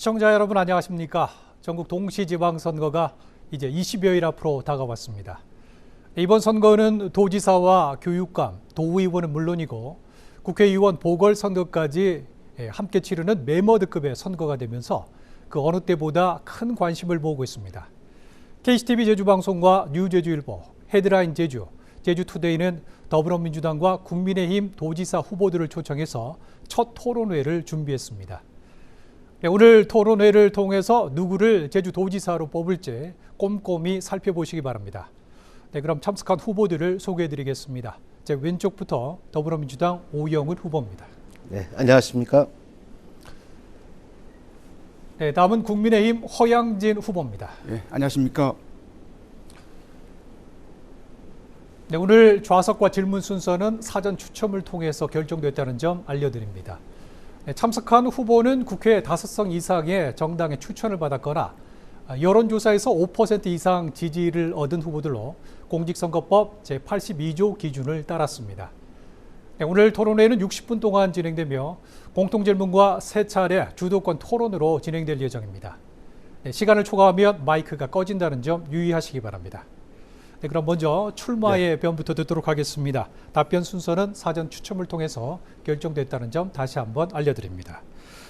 시청자 여러분 안녕하십니까? 전국 동시지방선거가 이제 20여일 앞으로 다가왔습니다. 이번 선거는 도지사와 교육감, 도의원은 물론이고 국회의원 보궐선거까지 함께 치르는 메머드급의 선거가 되면서 그 어느 때보다 큰 관심을 모으고 있습니다. KCTV 제주방송과 뉴제주일보, 헤드라인 제주, 제주투데이는 더불어민주당과 국민의힘 도지사 후보들을 초청해서 첫 토론회를 준비했습니다. 오늘 토론회를 통해서 누구를 제주도지사로 뽑을지 꼼꼼히 살펴보시기 바랍니다. 그럼 참석한 후보들을 소개해드리겠습니다. 제 왼쪽부터 더불어민주당 오영훈 후보입니다. 네, 안녕하십니까? 네, 다음은 국민의힘 허양진 후보입니다. 네, 안녕하십니까? 네, 오늘 좌석과 질문 순서는 사전 추첨을 통해서 결정됐다는 점 알려드립니다. 네, 참석한 후보는 국회 5석 이상의 정당의 추천을 받았거나 여론조사에서 5% 이상 지지를 얻은 후보들로 공직선거법 제82조 기준을 따랐습니다. 네, 오늘 토론회는 60분 동안 진행되며 공통질문과 3차례 주도권 토론으로 진행될 예정입니다. 네, 시간을 초과하면 마이크가 꺼진다는 점 유의하시기 바랍니다. 네, 그럼 먼저 출마의 변부터 듣도록 하겠습니다. 답변 순서는 사전 추첨을 통해서 결정됐다는 점 다시 한번 알려드립니다.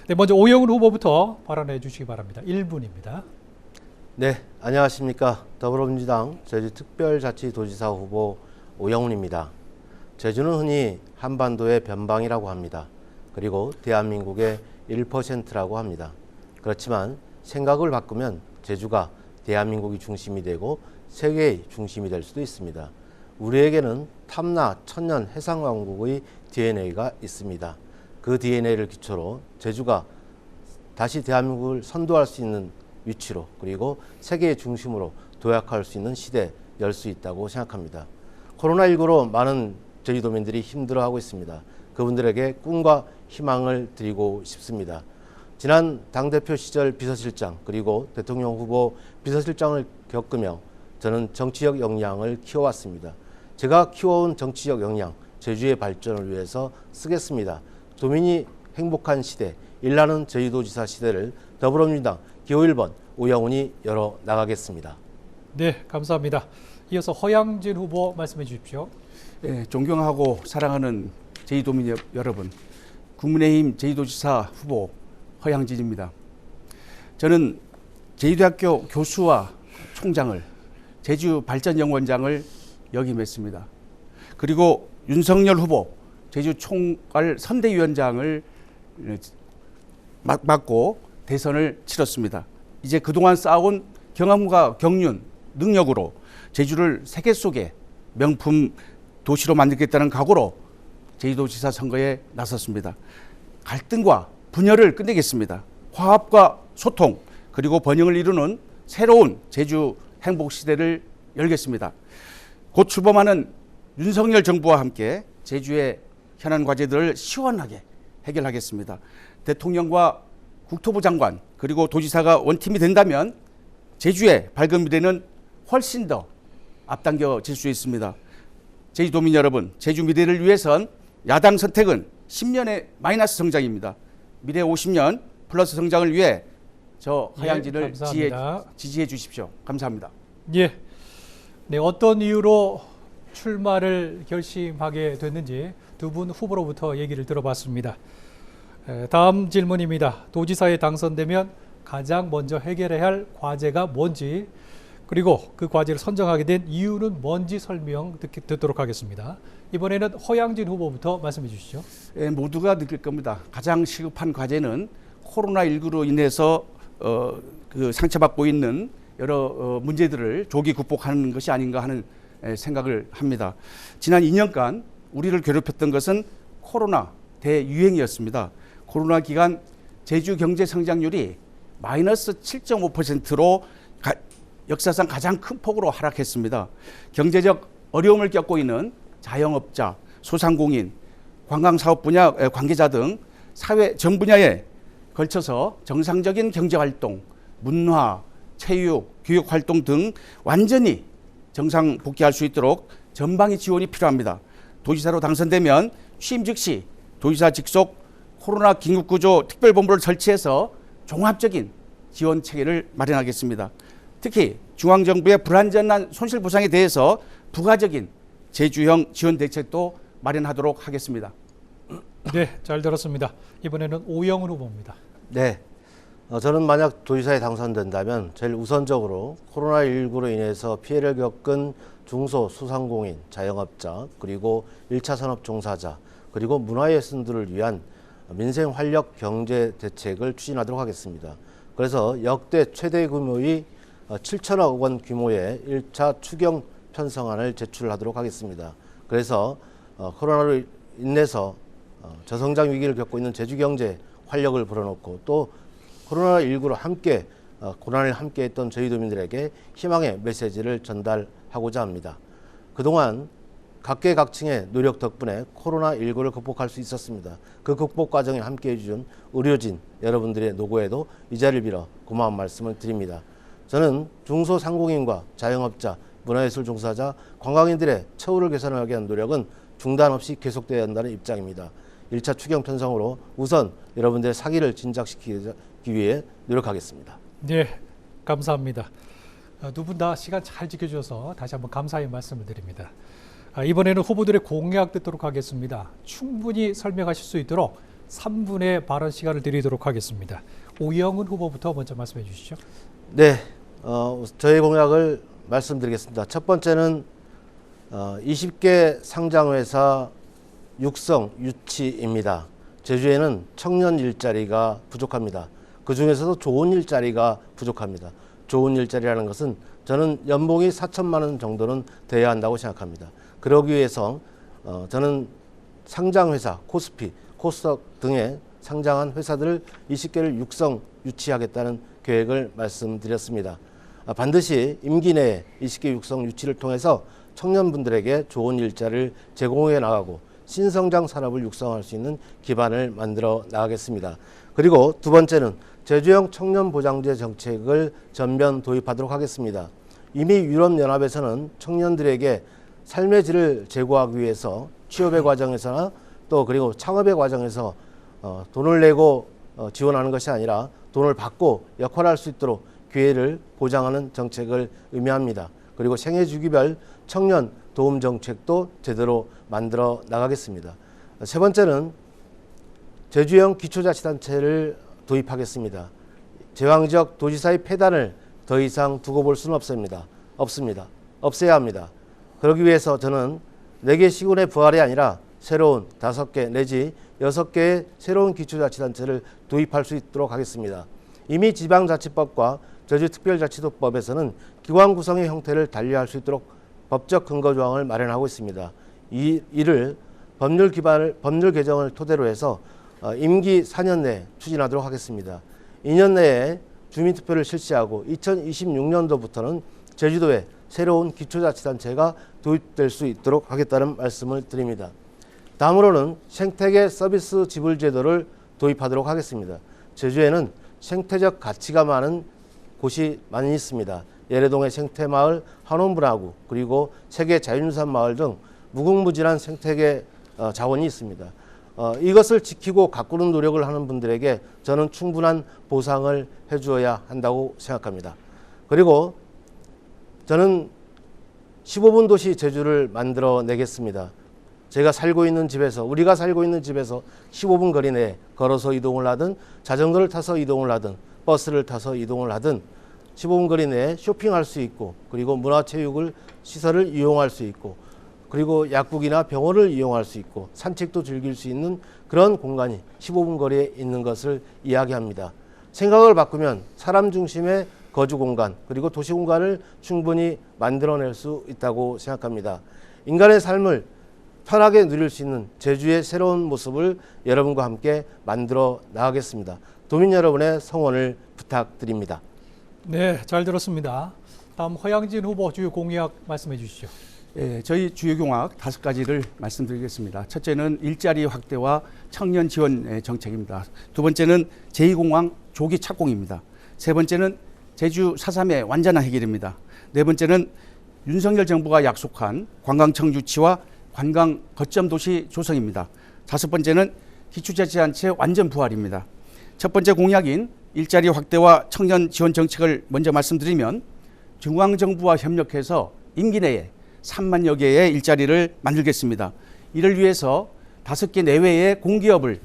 네, 먼저 오영훈 후보부터 발언해 주시기 바랍니다. 1분입니다. 네, 안녕하십니까? 더불어민주당 제주특별자치도지사 후보 오영훈입니다. 제주는 흔히 한반도의 변방이라고 합니다. 그리고 대한민국의 1%라고 합니다. 그렇지만 생각을 바꾸면 제주가 대한민국이 중심이 되고 세계의 중심이 될 수도 있습니다. 우리에게는 탐나 천년 해상왕국의 DNA가 있습니다. 그 DNA를 기초로 제주가 다시 대한민국을 선도할 수 있는 위치로 그리고 세계의 중심으로 도약할 수 있는 시대에 열 수 있다고 생각합니다. 코로나19로 많은 제주도민들이 힘들어하고 있습니다. 그분들에게 꿈과 희망을 드리고 싶습니다. 지난 당대표 시절 비서실장 그리고 대통령 후보 비서실장을 겪으며 저는 정치적 역량을 키워왔습니다. 제가 키워온 정치적 역량, 제주의 발전을 위해서 쓰겠습니다. 도민이 행복한 시대, 일나는 제주도지사 시대를 더불어민주당 기호 1번 오영훈이 열어 나가겠습니다. 네, 감사합니다. 이어서 허양진 후보 말씀해 주십시오. 네, 존경하고 사랑하는 제주도민 여러분, 국민의힘 제주도지사 후보 허양진입니다. 저는 제주대학교 교수와 총장을 제주발전연구원장을 역임했습니다. 그리고 윤석열 후보 제주총괄 선대위원장을 맡고 대선을 치렀습니다. 이제 그동안 쌓아온 경험과 경륜, 능력으로 제주를 세계 속의 명품 도시로 만들겠다는 각오로 제주도지사 선거에 나섰습니다. 갈등과 분열을 끝내겠습니다. 화합과 소통 그리고 번영을 이루는 새로운 제주 행복 시대를 열겠습니다. 곧 출범하는 윤석열 정부와 함께 제주의 현안 과제들을 시원하게 해결하겠습니다. 대통령과 국토부 장관 그리고 도지사가 원팀이 된다면 제주의 밝은 미래는 훨씬 더 앞당겨질 수 있습니다. 제주도민 여러분, 제주 미래를 위해선 야당 선택은 10년의 마이너스 성장입니다. 미래 50년 플러스 성장을 위해 저 허양진을 지지해 주십시오. 감사합니다. 예, 네, 어떤 이유로 출마를 결심하게 됐는지 두 분 후보로부터 얘기를 들어봤습니다. 다음 질문입니다. 도지사에 당선되면 가장 먼저 해결해야 할 과제가 뭔지 그리고 그 과제를 선정하게 된 이유는 뭔지 설명 듣도록 하겠습니다. 이번에는 허양진 후보부터 말씀해 주시죠. 예, 모두가 느낄 겁니다. 가장 시급한 과제는 코로나19로 인해서 상처받고 있는 여러 문제들을 조기 극복하는 것이 아닌가 하는 생각을 합니다. 지난 2년간 우리를 괴롭혔던 것은 코로나 대유행이었습니다. 코로나 기간 제주 경제 성장률이 마이너스 7.5%로 역사상 가장 큰 폭으로 하락했습니다. 경제적 어려움을 겪고 있는 자영업자, 소상공인, 관광사업 분야 관계자 등 사회 전 분야에 걸쳐서 정상적인 경제활동, 문화, 체육, 교육활동 등 완전히 정상 복귀할 수 있도록 전방위 지원이 필요합니다. 도지사로 당선되면 취임 즉시 도지사 직속 코로나 긴급구조 특별본부를 설치해서 종합적인 지원 체계를 마련하겠습니다. 특히 중앙정부의 불완전한 손실보상에 대해서 부가적인 제주형 지원 대책도 마련하도록 하겠습니다. 네, 잘 들었습니다. 이번에는 오영훈 후보입니다. 네. 저는 만약 도지사에 당선된다면 제일 우선적으로 코로나19로 인해서 피해를 겪은 중소소상공인, 자영업자, 그리고 1차 산업 종사자, 그리고 문화예술들을 위한 민생 활력 경제 대책을 추진하도록 하겠습니다. 그래서 역대 최대 규모의 7천억 원 규모의 1차 추경 편성안을 제출하도록 하겠습니다. 그래서 코로나로 인해서 저성장 위기를 겪고 있는 제주 경제 활력을 불어넣고 또 코로나19로 함께 고난을 함께했던 저희도민들에게 희망의 메시지를 전달하고자 합니다. 그동안 각계각층의 노력 덕분에 코로나19를 극복할 수 있었습니다. 그 극복 과정에 함께해 주신 의료진 여러분들의 노고에도 이 자리를 빌어 고마운 말씀을 드립니다. 저는 중소상공인과 자영업자, 문화예술 종사자, 관광인들의 처우를 개선하기 위한 노력은 중단 없이 계속되어야 한다는 입장입니다. 1차 추경 편성으로 우선 여러분들의 사기를 진작시키기 위해 노력하겠습니다. 네, 감사합니다. 두 분 다 시간 잘 지켜주셔서 다시 한번 감사의 말씀을 드립니다. 이번에는 후보들의 공약 듣도록 하겠습니다. 충분히 설명하실 수 있도록 3분의 발언 시간을 드리도록 하겠습니다. 오영훈 후보부터 먼저 말씀해 주시죠. 네, 저희 공약을 말씀드리겠습니다. 첫 번째는 20개 상장회사 육성, 유치입니다. 제주에는 청년 일자리가 부족합니다. 그 중에서도 좋은 일자리가 부족합니다. 좋은 일자리라는 것은 저는 연봉이 4천만 원 정도는 돼야 한다고 생각합니다. 그러기 위해서 저는 상장회사, 코스피, 코스닥 등의 상장한 회사들을 20개를 육성, 유치하겠다는 계획을 말씀드렸습니다. 반드시 임기 내에 20개 육성, 유치를 통해서 청년분들에게 좋은 일자리를 제공해 나가고 신성장 산업을 육성할 수 있는 기반을 만들어 나가겠습니다. 그리고 두 번째는 제주형 청년보장제 정책을 전면 도입하도록 하겠습니다. 이미 유럽연합에서는 청년들에게 삶의 질을 제고하기 위해서 취업의 과정에서나 또 그리고 창업의 과정에서 돈을 내고 지원하는 것이 아니라 돈을 받고 역할할 수 있도록 기회를 보장하는 정책을 의미합니다. 그리고 생애주기별 청년 도움 정책도 제대로 만들어 나가겠습니다. 세 번째는 제주형 기초자치단체를 도입하겠습니다. 제왕지역 도지사의 폐단을 더 이상 두고 볼 수는 없습니다. 없애야 합니다. 그러기 위해서 저는 4개 시군의 부활이 아니라 새로운 5개 내지 6개의 새로운 기초자치단체를 도입할 수 있도록 하겠습니다. 이미 지방자치법과 제주특별자치도법에서는 기관 구성의 형태를 달리할 수 있도록 법적 근거 조항을 마련하고 있습니다. 이를 법률 개정을 토대로 해서 임기 4년 내에 추진하도록 하겠습니다. 2년 내에 주민투표를 실시하고 2026년도부터는 제주도에 새로운 기초자치단체가 도입될 수 있도록 하겠다는 말씀을 드립니다. 다음으로는 생태계 서비스 지불 제도를 도입하도록 하겠습니다. 제주에는 생태적 가치가 많은 곳이 많이 있습니다. 예래동의 생태마을, 한원분화구, 그리고 세계 자연유산 마을 등 무궁무진한 생태계 자원이 있습니다. 이것을 지키고 가꾸는 노력을 하는 분들에게 저는 충분한 보상을 해주어야 한다고 생각합니다. 그리고 저는 15분 도시 제주를 만들어 내겠습니다. 우리가 살고 있는 집에서 15분 거리 내에 걸어서 이동을 하든 자전거를 타서 이동을 하든 버스를 타서 이동을 하든 15분 거리 내에 쇼핑할 수 있고 그리고 문화체육을 시설을 이용할 수 있고 그리고 약국이나 병원을 이용할 수 있고 산책도 즐길 수 있는 그런 공간이 15분 거리에 있는 것을 이야기합니다. 생각을 바꾸면 사람 중심의 거주 공간 그리고 도시 공간을 충분히 만들어낼 수 있다고 생각합니다. 인간의 삶을 편하게 누릴 수 있는 제주의 새로운 모습을 여러분과 함께 만들어 나가겠습니다. 도민 여러분의 성원을 부탁드립니다. 네, 잘 들었습니다. 다음 허양진 후보 주요 공약 말씀해 주시죠. 예, 저희 주요 공약 5가지를 말씀드리겠습니다. 첫째는 일자리 확대와 청년 지원 정책입니다. 두 번째는 제2공항 조기 착공입니다. 세 번째는 제주 4.3의 완전한 해결입니다. 네 번째는 윤석열 정부가 약속한 관광청 유치와 관광 거점 도시 조성입니다. 다섯 번째는 기초자치단체 완전 부활입니다. 첫 번째 공약인 일자리 확대와 청년 지원 정책을 먼저 말씀드리면 중앙정부와 협력해서 임기 내에 3만여 개의 일자리를 만들겠습니다. 이를 위해서 5개 내외의 공기업을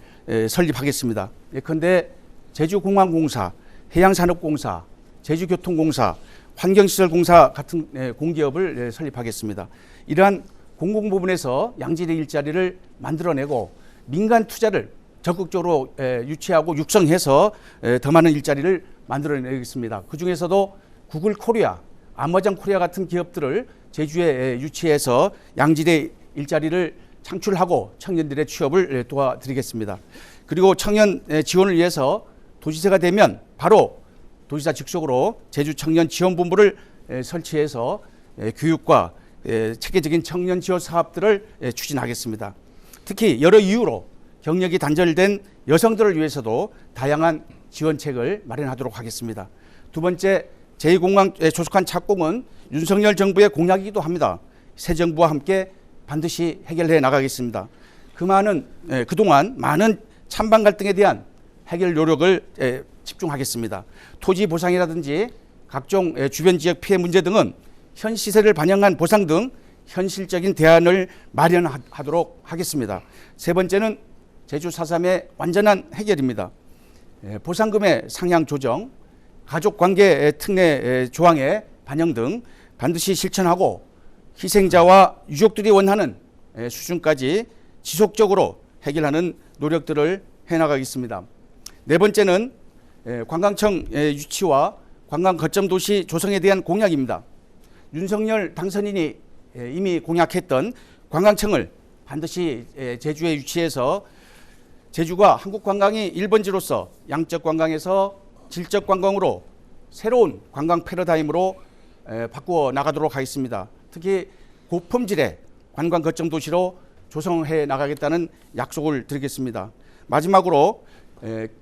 설립하겠습니다. 예컨대 제주공항공사, 해양산업공사, 제주교통공사, 환경시설공사 같은 공기업을 설립하겠습니다. 이러한 공공부문에서 양질의 일자리를 만들어내고 민간 투자를 적극적으로 유치하고 육성해서 더 많은 일자리를 만들어내겠습니다. 그중에서도 구글 코리아, 아마존 코리아 같은 기업들을 제주에 유치해서 양질의 일자리를 창출하고 청년들의 취업을 도와드리겠습니다. 그리고 청년 지원을 위해서 도지사가 되면 바로 도지사 직속으로 제주 청년 지원본부를 설치해서 교육과 체계적인 청년 지원 사업들을 추진하겠습니다. 특히 여러 이유로 경력이 단절된 여성들을 위해서도 다양한 지원책을 마련하도록 하겠습니다. 두 번째, 제2공항 조속한 착공은 윤석열 정부의 공약이기도 합니다. 새 정부와 함께 반드시 해결해 나가겠습니다. 그동안 많은 찬반 갈등에 대한 해결 노력을 집중하겠습니다. 토지 보상이라든지 각종 주변 지역 피해 문제 등은 현 시세를 반영한 보상 등 현실적인 대안을 마련하도록 하겠습니다. 세 번째는 제주 4.3의 완전한 해결입니다. 보상금의 상향 조정, 가족관계 특례 조항의 반영 등 반드시 실천하고 희생자와 유족들이 원하는 수준까지 지속적으로 해결하는 노력들을 해나가겠습니다. 네 번째는 관광청 유치와 관광 거점 도시 조성에 대한 공약입니다. 윤석열 당선인이 이미 공약했던 관광청을 반드시 제주에 유치해서 제주가 한국 관광이 1번지로서 양적 관광에서 질적 관광으로 새로운 관광 패러다임으로 바꾸어 나가도록 하겠습니다. 특히 고품질의 관광 거점 도시로 조성해 나가겠다는 약속을 드리겠습니다. 마지막으로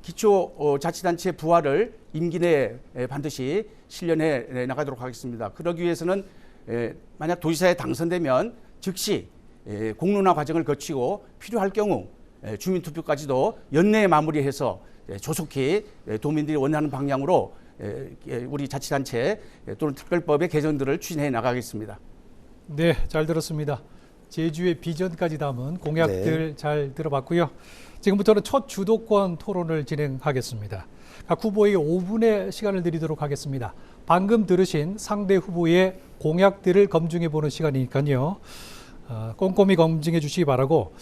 기초자치단체 부활을 임기 내에 반드시 실현해 나가도록 하겠습니다. 그러기 위해서는 만약 도지사에 당선되면 즉시 공론화 과정을 거치고 필요할 경우 주민투표까지도 연내에 마무리해서 조속히 도민들이 원하는 방향으로 우리 자치단체 또는 특별법의 개정들을 추진해 나가겠습니다. 네, 잘 들었습니다. 제주의 비전까지 담은 공약들 잘 들어봤고요. 지금부터는 첫 주도권 토론을 진행하겠습니다. 각 후보에게 5분의 시간을 드리도록 하겠습니다. 방금 들으신 상대 후보의 공약들을 검증해 보는 시간이니까요. 꼼꼼히 검증해 주시기 바라고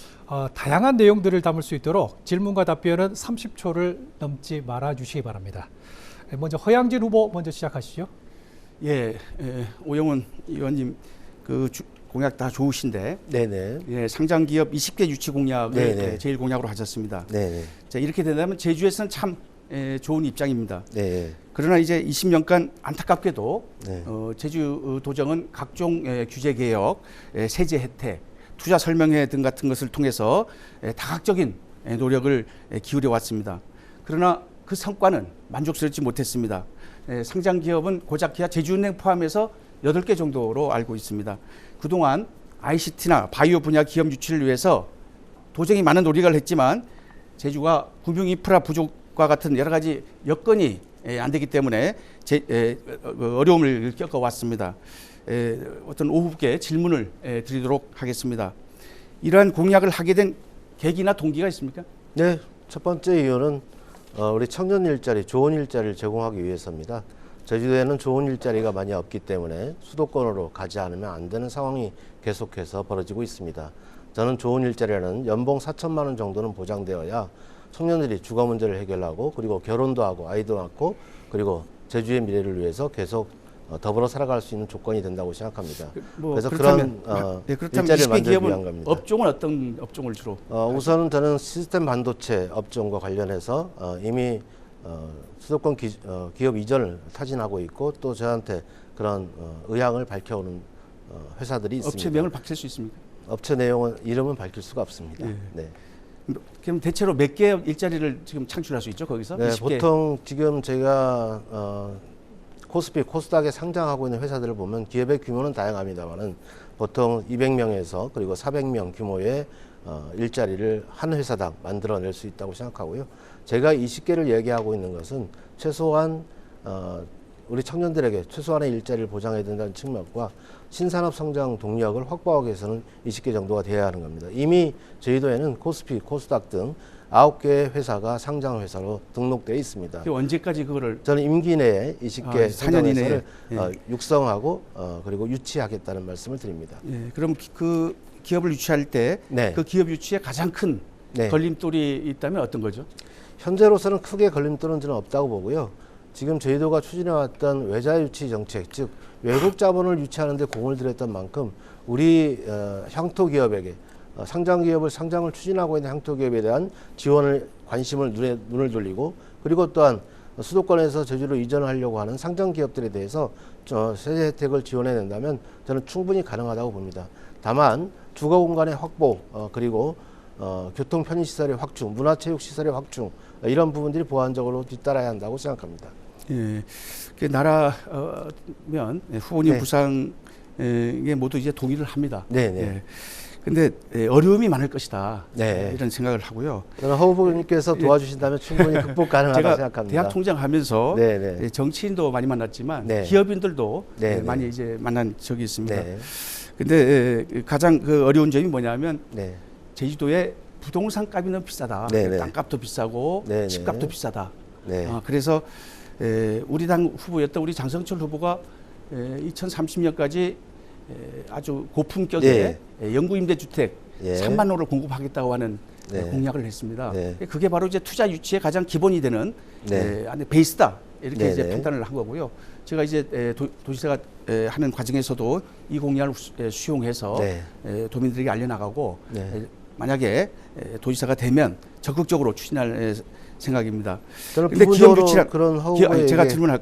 다양한 내용들을 담을 수 있도록 질문과 답변은 30초를 넘지 말아 주시기 바랍니다. 먼저 허양진 후보 먼저 시작하시죠. 오영훈 의원님 공약 다 좋으신데 네네. 상장 기업 20개 유치 공약을 네네. 제일 공약으로 하셨습니다. 네네. 자, 이렇게 된다면 제주에서는 참 좋은 입장입니다. 네. 그러나 이제 20년간 안타깝게도 네. 제주 도정은 각종 규제 개혁, 세제 혜택, 투자 설명회 등 같은 것을 통해서 다각적인 노력을 기울여 왔습니다. 그러나 그 성과는 만족스럽지 못했습니다. 상장 기업은 고작 기아 제주은행 포함해서 8개 정도로 알고 있습니다. 그동안 ICT나 바이오 분야 기업 유치를 위해서 도정이 많은 노력을 했지만 제주가 금융 인프라 부족과 같은 여러 가지 여건이 안 되기 때문에 어려움을 겪어왔습니다. 어떤 5개 질문을 드리도록 하겠습니다. 이러한 공약을 하게 된 계기나 동기가 있습니까? 네, 첫 번째 이유는 우리 청년 일자리, 좋은 일자리를 제공하기 위해서입니다. 제주도에는 좋은 일자리가 많이 없기 때문에 수도권으로 가지 않으면 안 되는 상황이 계속해서 벌어지고 있습니다. 저는 좋은 일자리라는 연봉 4천만 원 정도는 보장되어야 청년들이 주거 문제를 해결하고 그리고 결혼도 하고 아이도 낳고 그리고 제주의 미래를 위해서 계속 더불어 살아갈 수 있는 조건이 된다고 생각합니다. 그래서 그렇다면, 그런 그렇다면 일자리를 만들기 위한 겁니다. 업종은 어떤 업종을 주로? 우선은 저는 시스템 반도체 업종과 관련해서 이미 수도권 기업 이전을 타진하고 있고 또 저한테 그런 의향을 밝혀오는 회사들이 있습니다. 업체명을 밝힐 수 있습니까? 업체 내용은 이름은 밝힐 수가 없습니다. 네. 그럼 대체로 몇 개의 일자리를 지금 창출할 수 있죠 거기서? 네, 20개. 보통 지금 제가 코스피, 코스닥에 상장하고 있는 회사들을 보면 기업의 규모는 다양합니다만은 보통 200명에서 그리고 400명 규모의 일자리를 한 회사당 만들어낼 수 있다고 생각하고요. 제가 20개를 얘기하고 있는 것은 최소한 우리 청년들에게 최소한의 일자리를 보장해야 된다는 측면과 신산업 성장 동력을 확보하기 위해서는 20개 정도가 돼야 하는 겁니다. 이미 제주도에는 코스피, 코스닥 등 9개의 회사가 상장 회사로 등록되어 있습니다. 언제까지 그거를 저는 임기 내에 20개 4년 이내에 육성하고 그리고 유치하겠다는 말씀을 드립니다. 예, 그럼 그 기업을 유치할 때 그 네. 기업 유치에 가장 큰 네. 걸림돌이 있다면 어떤 거죠? 현재로서는 크게 걸림돌은 저는 없다고 보고요. 지금 제주도가 추진해왔던 외자 유치 정책, 즉 외국 자본을 유치하는 데 공을 들였던 만큼 우리 향토 기업에게 상장 기업을 상장을 추진하고 있는 향토 기업에 대한 지원을 관심을 눈을 돌리고 그리고 또한 수도권에서 제주로 이전하려고 하는 상장 기업들에 대해서 세제 혜택을 지원해 낸다면 저는 충분히 가능하다고 봅니다. 다만 주거 공간의 확보 그리고 교통 편의 시설의 확충, 문화체육 시설의 확충 이런 부분들이 보완적으로 뒤따라야 한다고 생각합니다. 예, 그 나라면 후보님 네. 부상에 모두 이제 동의를 합니다. 네네. 예. 근데 어려움이 많을 것이다. 네. 이런 생각을 하고요. 저는 허 후보님께서 도와주신다면 충분히 극복 가능하다고 제가 생각합니다. 대학 총장하면서 네네. 정치인도 많이 만났지만 네. 기업인들도 네네. 많이 이제 만난 적이 있습니다. 네. 근데 가장 그 어려운 점이 뭐냐면 네. 제주도의 부동산 값이 너무 비싸다. 네네. 땅값도 비싸고 네네. 집값도 비싸다. 네. 그래서 우리 당 후보였던 우리 장성철 후보가 2030년까지 아주 고품격의 영구임대주택 예. 3만 호를 공급하겠다고 하는 네. 공약을 했습니다. 네. 그게 바로 이제 투자 유치의 가장 기본이 되는 네. 베이스다 이렇게 네, 이제 네. 판단을 한 거고요. 제가 이제 도지사가 하는 과정에서도 이 공약을 수용해서 네. 도민들에게 알려나가고 네. 만약에 도지사가 되면 적극적으로 추진할 생각입니다. 저는 근데 부분적으로 그런 허 후보에게 제가 질문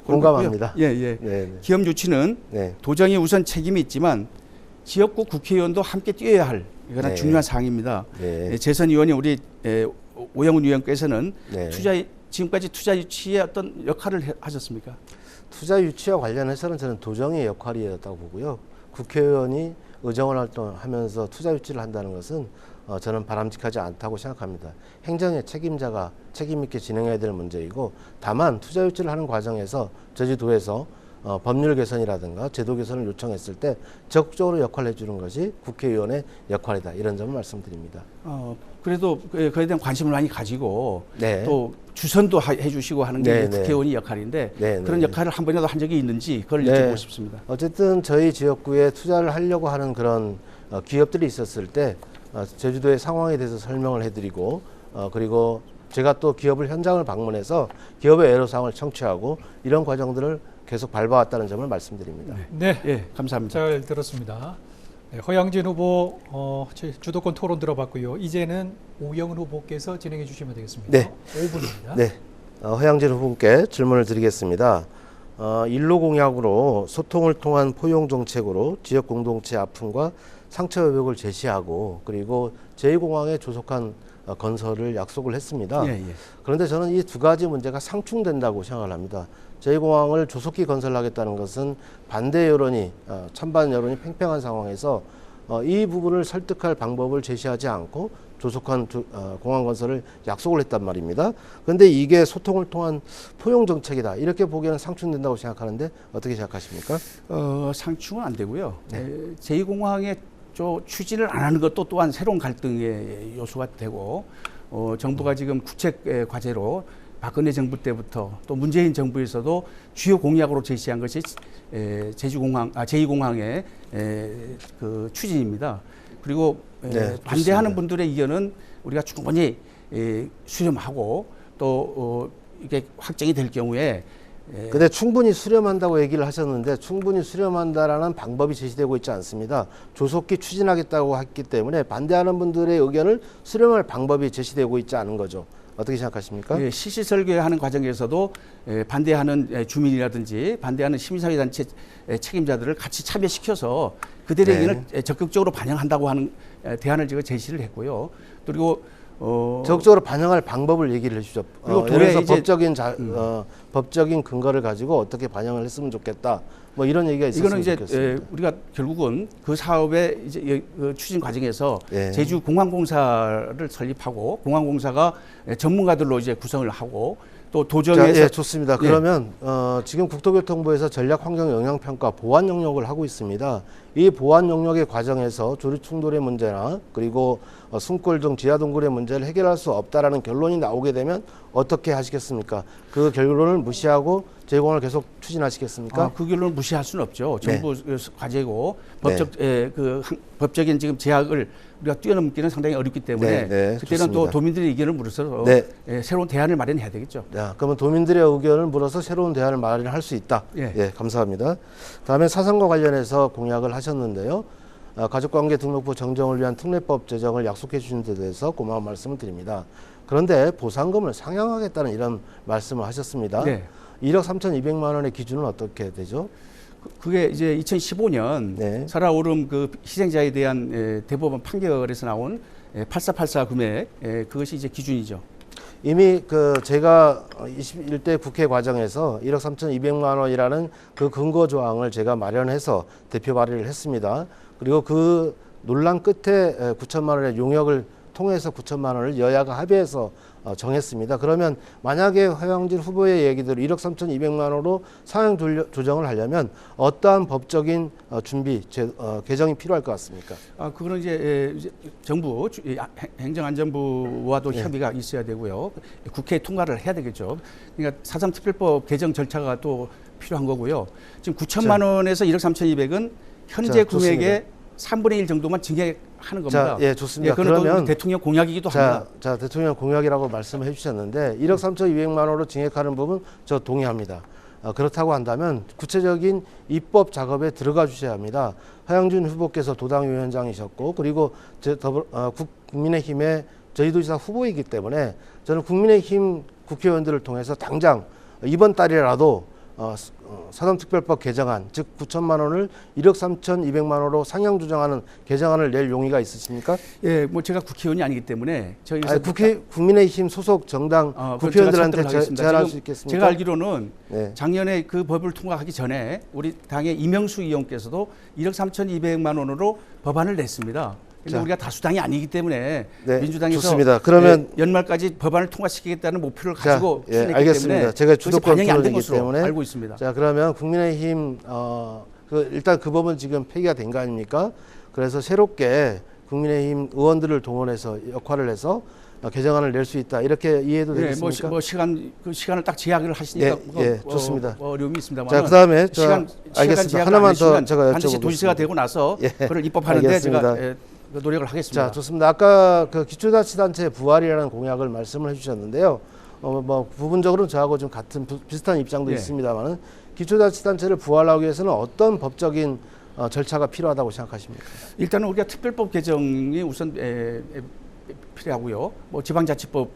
공감합니다. 예, 예. 네. 기업 유치는 네. 도정이 우선 책임이 있지만 지역구 국회의원도 함께 뛰어야 할 이거는 네. 중요한 사항입니다. 네. 재선 의원이 우리 오영훈 의원께서는 네. 지금까지 투자 유치에 어떤 역할을 하셨습니까? 투자 유치와 관련해서는 저는 도정의 역할이었다고 보고요. 국회의원이 의정원 활동하면서 투자 유치를 한다는 것은 저는 바람직하지 않다고 생각합니다. 행정의 책임자가 책임 있게 진행해야 될 문제이고 다만 투자 유치를 하는 과정에서 제주도에서 법률 개선이라든가 제도 개선을 요청했을 때 적극적으로 역할을 해주는 것이 국회의원의 역할이다. 이런 점을 말씀드립니다. 그래도 그에 대한 관심을 많이 가지고 네. 또 주선도 해주시고 하는 게 네, 이제 네. 국회의원의 역할인데 네, 그런 네. 역할을 한 번이라도 한 적이 있는지 그걸 네. 여쭤보고 싶습니다. 어쨌든 저희 지역구에 투자를 하려고 하는 그런 기업들이 있었을 때 제주도의 상황에 대해서 설명을 해드리고 그리고 제가 또 기업을 현장을 방문해서 기업의 애로사항을 청취하고 이런 과정들을 계속 밟아왔다는 점을 말씀드립니다. 네, 예, 감사합니다. 잘 들었습니다. 네, 허양진 후보 주도권 토론 들어봤고요. 이제는 오영훈 후보께서 진행해 주시면 되겠습니다. 네. 5분입니다. 네, 허양진 후보께 질문을 드리겠습니다. 일로 공약으로 소통을 통한 포용 정책으로 지역 공동체 아픔과 상처 여백을 제시하고 그리고 제2공항에 조속한 건설을 약속을 했습니다. 예, 예. 그런데 저는 이 두 가지 문제가 상충된다고 생각을 합니다. 제2공항을 조속히 건설하겠다는 것은 반대 여론이 찬반 여론이 팽팽한 상황에서 이 부분을 설득할 방법을 제시하지 않고 조속한 공항 건설을 약속을 했단 말입니다. 그런데 이게 소통을 통한 포용 정책이다. 이렇게 보기에는 상충된다고 생각하는데 어떻게 생각하십니까? 상충은 안 되고요. 제2공항의 추진을 안 하는 것도 또한 새로운 갈등의 요소가 되고 정부가 지금 국책 과제로 박근혜 정부 때부터 또 문재인 정부에서도 주요 공약으로 제시한 것이 제2공항의 그 추진입니다. 그리고 네, 반대하는 분들의 의견은 우리가 충분히 수렴하고 또 이게 확정이 될 경우에 근데 충분히 수렴한다고 얘기를 하셨는데 충분히 수렴한다라는 방법이 제시되고 있지 않습니다. 조속히 추진하겠다고 했기 때문에 반대하는 분들의 의견을 수렴할 방법이 제시되고 있지 않은 거죠. 어떻게 생각하십니까? 예, 실시설계하는 과정에서도 반대하는 주민이라든지 반대하는 시민사회단체 책임자들을 같이 참여시켜서 그들의 네. 의견을 적극적으로 반영한다고 하는 대안을 제가 제시를 했고요. 그리고 적극적으로 반영할 방법을 얘기를 해주죠. 그리고 예를 들어서 이제 법적인 근거를 가지고 어떻게 반영을 했으면 좋겠다. 뭐 이런 얘기가 이거는 있었으면 이제 좋겠습니다. 우리가 결국은 그 사업의 이제 추진 과정에서 예. 제주공항공사를 설립하고 공항공사가 전문가들로 이제 구성을 하고 또 자, 도정에서 예, 좋습니다. 그러면 지금 국토교통부에서 전략환경영향평가 보완 영역을 하고 있습니다. 이 보완 영역의 과정에서 조류 충돌의 문제나 그리고 숨골 등 지하 동굴의 문제를 해결할 수 없다라는 결론이 나오게 되면 어떻게 하시겠습니까? 그 결론을 무시하고 재공을 계속 추진하시겠습니까? 그 결론을 무시할 수는 없죠. 네. 정부 과제고 법적인 지금 제약을 우리가 뛰어넘기는 상당히 어렵기 때문에 그때는 좋습니다. 또 도민들의 의견을 물어서 네. 새로운 대안을 마련해야 되겠죠. 자, 그러면 도민들의 의견을 물어서 새로운 대안을 마련할 수 있다. 예. 감사합니다. 다음에 사상과 관련해서 공약을 하셨는데요. 가족관계 등록부 정정을 위한 특례법 제정을 약속해 주신 데 대해서 고마운 말씀을 드립니다. 그런데 보상금을 상향하겠다는 이런 말씀을 하셨습니다. 네. 1억 3,200만 원의 기준은 어떻게 되죠? 그게 이제 2015년 네. 살아오름 그 희생자에 대한 대법원 판결에서 나온 8484 금액 그것이 이제 기준이죠. 이미 제가 21대 국회 과정에서 1억 3,200만 원이라는 그 근거 조항을 제가 마련해서 대표 발의를 했습니다. 그리고 그 논란 끝에 9천만 원의 용역을 통해서 9천만 원을 여야가 합의해서 정했습니다. 그러면 만약에 허영진 후보의 얘기대로 1억 3,200만 원으로 상향 조정을 하려면 어떠한 법적인 준비, 개정이 필요할 것 같습니까? 그거는 이제 정부 행정안전부와도 네. 협의가 있어야 되고요. 국회에 통과를 해야 되겠죠. 그러니까 사상특별법 개정 절차가 또 필요한 거고요. 지금 9천만 원에서 1억 3,200은 현재 금액의 3분의 1 정도만 증액하는 겁니다. 자, 예, 좋습니다. 그건 그러면 또 대통령 공약이기도 합니다. 자, 대통령 공약이라고 말씀해 주셨는데 1억 3,200만 원으로 증액하는 부분 저 동의합니다. 그렇다고 한다면 구체적인 입법 작업에 들어가 주셔야 합니다. 하영준 후보께서 도당위원장이셨고 그리고 국민의힘의 저희도지사 후보이기 때문에 저는 국민의힘 국회의원들을 통해서 당장 이번 달이라도 사전특별법 개정안, 즉 9천만 원을 1억 3,200만 원으로 상향 조정하는 개정안을 낼 용의가 있으십니까? 예, 뭐 제가 국회의원이 아니기 때문에 국민의힘 소속 정당 국회의원들한테 제안할 수 있겠습니까? 제가 알기로는 네. 작년에 그 법을 통과하기 전에 우리 당의 이명수 의원께서도 1억 3,200만 원으로 법안을 냈습니다. 근데 우리가 다수당이 아니기 때문에 네, 민주당에서 좋습니다. 그러면 연말까지 법안을 통과시키겠다는 목표를 가지고 추진했기 알겠습니다. 때문에 제가 주도권 반영이 안 된 토론이기 것으로 때문에 알고 있습니다. 자, 그러면 국민의힘 일단 그 법은 지금 폐기가 된 거 아닙니까? 그래서 새롭게 국민의힘 의원들을 동원해서 역할을 해서 개정안을 낼 수 있다 이렇게 이해도 되겠습니까? 뭐 시간을 딱 제약을 하시니까 좋습니다. 어려움이 있습니다만. 자, 그다음에 시간 알겠습니다. 제약을 하나만 안 더 하시면 제가 반드시 여쭤보겠습니다. 도지사가 되고 나서 예, 그걸 입법하는데 알겠습니다. 제가 노력을 하겠습니다. 자, 좋습니다. 아까 그 기초자치단체 부활이라는 공약을 말씀을 해주셨는데요. 뭐 부분적으로 저하고 좀 같은 비슷한 입장도 예. 있습니다만 기초자치단체를 부활하기 위해서는 어떤 법적인 절차가 필요하다고 생각하십니까? 일단은 우리가 특별법 개정이 우선 필요하고요. 뭐 지방자치법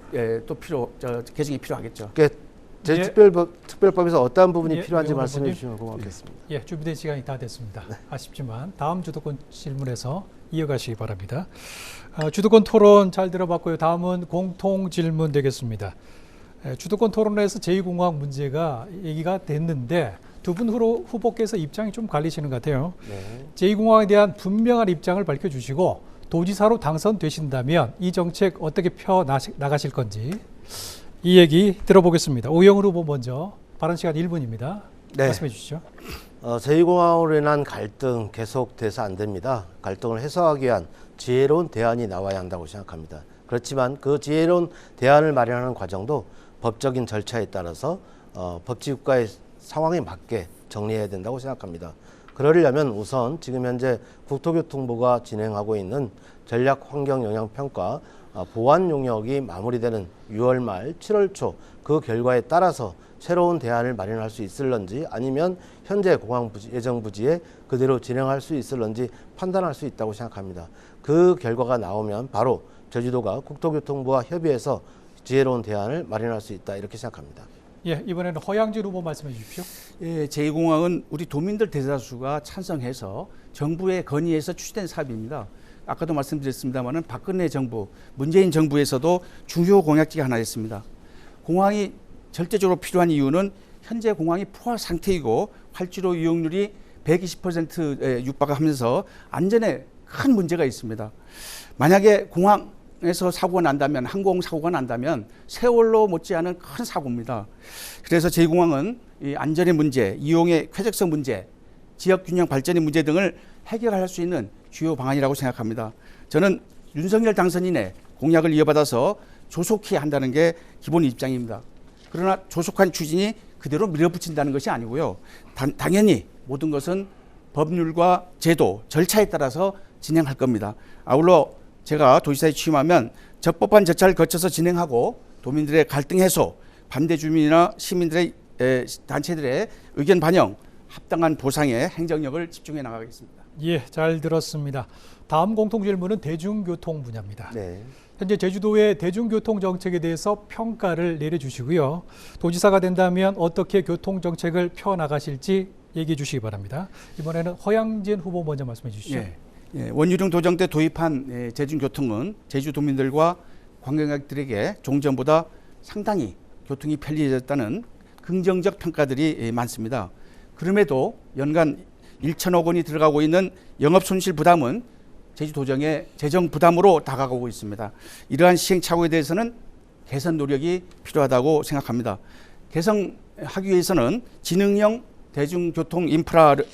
또 개정이 필요하겠죠. 특별법에서 어떠한 부분이 필요한지 말씀해 주시면 고맙겠습니다. 예, 준비된 시간이 다 됐습니다. 아쉽지만 다음 주도권 질문에서 이어가시기 바랍니다. 주도권 토론 잘 들어봤고요. 다음은 공통 질문 되겠습니다. 주도권 토론에서 제2공항 문제가 얘기가 됐는데 두 분 후보께서 입장이 좀 갈리시는 것 같아요. 네. 제2공항에 대한 분명한 입장을 밝혀주시고 도지사로 당선되신다면 이 정책 어떻게 펴나가실 건지 이 얘기 들어보겠습니다. 오영훈 후보 먼저 발언 시간 1분입니다. 네. 말씀해 주시죠. 제2공항으로 인한 갈등 계속돼서 안 됩니다. 갈등을 해소하기 위한 지혜로운 대안이 나와야 한다고 생각합니다. 그렇지만 그 지혜로운 대안을 마련하는 과정도 법적인 절차에 따라서 법치국가의 상황에 맞게 정리해야 된다고 생각합니다. 그러려면 우선 지금 현재 국토교통부가 진행하고 있는 전략환경영향평가 보완 용역이 마무리되는 6월 말 7월 초 그 결과에 따라서 새로운 대안을 마련할 수 있을런지 아니면 현재 공항 예정 부지에 그대로 진행할 수 있을런지 판단할 수 있다고 생각합니다. 그 결과가 나오면 바로 제주도가 국토교통부와 협의해서 지혜로운 대안을 마련할 수 있다 이렇게 생각합니다. 예, 이번에는 허양진 후보 말씀해 주십시오. 예, 제2공항은 우리 도민들 대다수가 찬성해서 정부의 건의에서 추진된 사업입니다. 아까도 말씀드렸습니다마는 박근혜 정부, 문재인 정부에서도 중요 공약 중에 하나였습니다. 공항이 절대적으로 필요한 이유는 현재 공항이 포화 상태이고 활주로 이용률이 120%에 육박하면서 안전에 큰 문제가 있습니다. 만약에 공항에서 사고가 난다면, 항공 사고가 난다면 세월로 못지않은 큰 사고입니다. 그래서 제2공항은 이 안전의 문제, 이용의 쾌적성 문제, 지역 균형 발전의 문제 등을 해결할 수 있는 주요 방안이라고 생각합니다. 저는 윤석열 당선인의 공약을 이어받아서 조속히 한다는 게 기본 입장입니다. 그러나 조속한 추진이 그대로 밀어붙인다는 것이 아니고요. 당연히 모든 것은 법률과 제도, 절차에 따라서 진행할 겁니다. 아울러 제가 도지사에 취임하면 적법한 절차를 거쳐서 진행하고 도민들의 갈등 해소, 반대 주민이나 시민들의 단체들의 의견 반영, 합당한 보상에 행정력을 집중해 나가겠습니다. 예, 잘 들었습니다. 다음 공통 질문은 대중교통 분야입니다. 네. 현재 제주도의 대중교통 정책에 대해서 평가를 내려주시고요. 도지사가 된다면 어떻게 교통 정책을 펴나가실지 얘기해 주시기 바랍니다. 이번에는 허양진 후보 먼저 말씀해 주시죠. 원유령 도정 때 도입한 대중교통은 제주도민들과 관광객들에게 종전보다 상당히 교통이 편리해졌다는 긍정적 평가들이 많습니다. 그럼에도 연간 1천억 원이 들어가고 있는 영업손실 부담은 제주도정의 재정 부담으로 다가가고 있습니다. 이러한 시행착오에 대해서는 개선 노력이 필요하다고 생각합니다. 개선하기 위해서는 지능형 대중교통 인프라를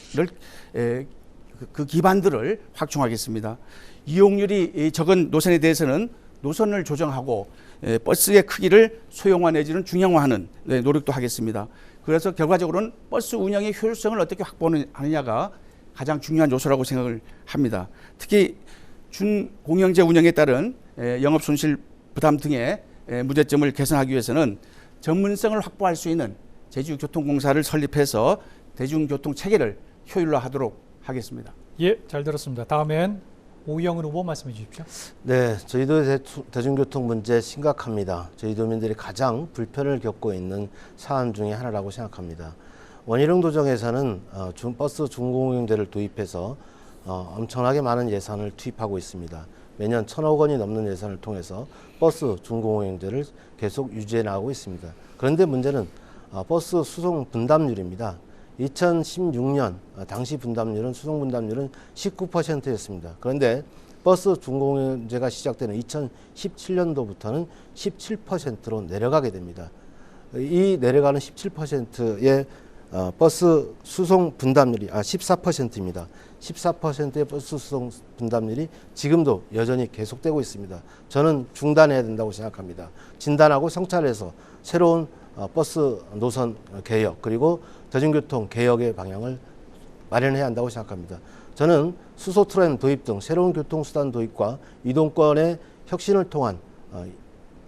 그 기반들을 확충하겠습니다. 이용률이 적은 노선에 대해서는 노선을 조정하고 버스의 크기를 소형화 내지는 중형화하는 노력도 하겠습니다. 그래서 결과적으로는 버스 운영의 효율성을 어떻게 확보하느냐가 가장 중요한 요소라고 생각을 합니다. 특히 준공영제 운영에 따른 영업손실 부담 등의 문제점을 개선하기 위해서는 전문성을 확보할 수 있는 제주교통공사를 설립해서 대중교통 체계를 효율화하도록 하겠습니다. 예, 잘 들었습니다. 다음엔 오영은 후보 말씀해 주십시오. 네, 저희도 대중교통 문제 심각합니다. 저희 도민들이 가장 불편을 겪고 있는 사안 중에 하나라고 생각합니다. 원희룡 도정에서는 버스 준공영제를 도입해서 엄청나게 많은 예산을 투입하고 있습니다. 매년 1,000억 원이 넘는 예산을 통해서 버스 준공영제를 계속 유지해 나가고 있습니다. 그런데 문제는 버스 수송 분담률입니다. 2016년 당시 분담률은 수송 분담률은 19%였습니다. 그런데 버스 준공영제가 시작되는 2017년도부터는 17%로 내려가게 됩니다. 이 내려가는 17%의 버스 수송 분담률이 14%입니다. 14%의 버스 수송 분담률이 지금도 여전히 계속되고 있습니다. 저는 중단해야 된다고 생각합니다. 진단하고 성찰해서 새로운 버스 노선 개혁 그리고 대중교통 개혁의 방향을 마련해야 한다고 생각합니다. 저는 수소 트램 도입 등 새로운 교통수단 도입과 이동권의 혁신을 통한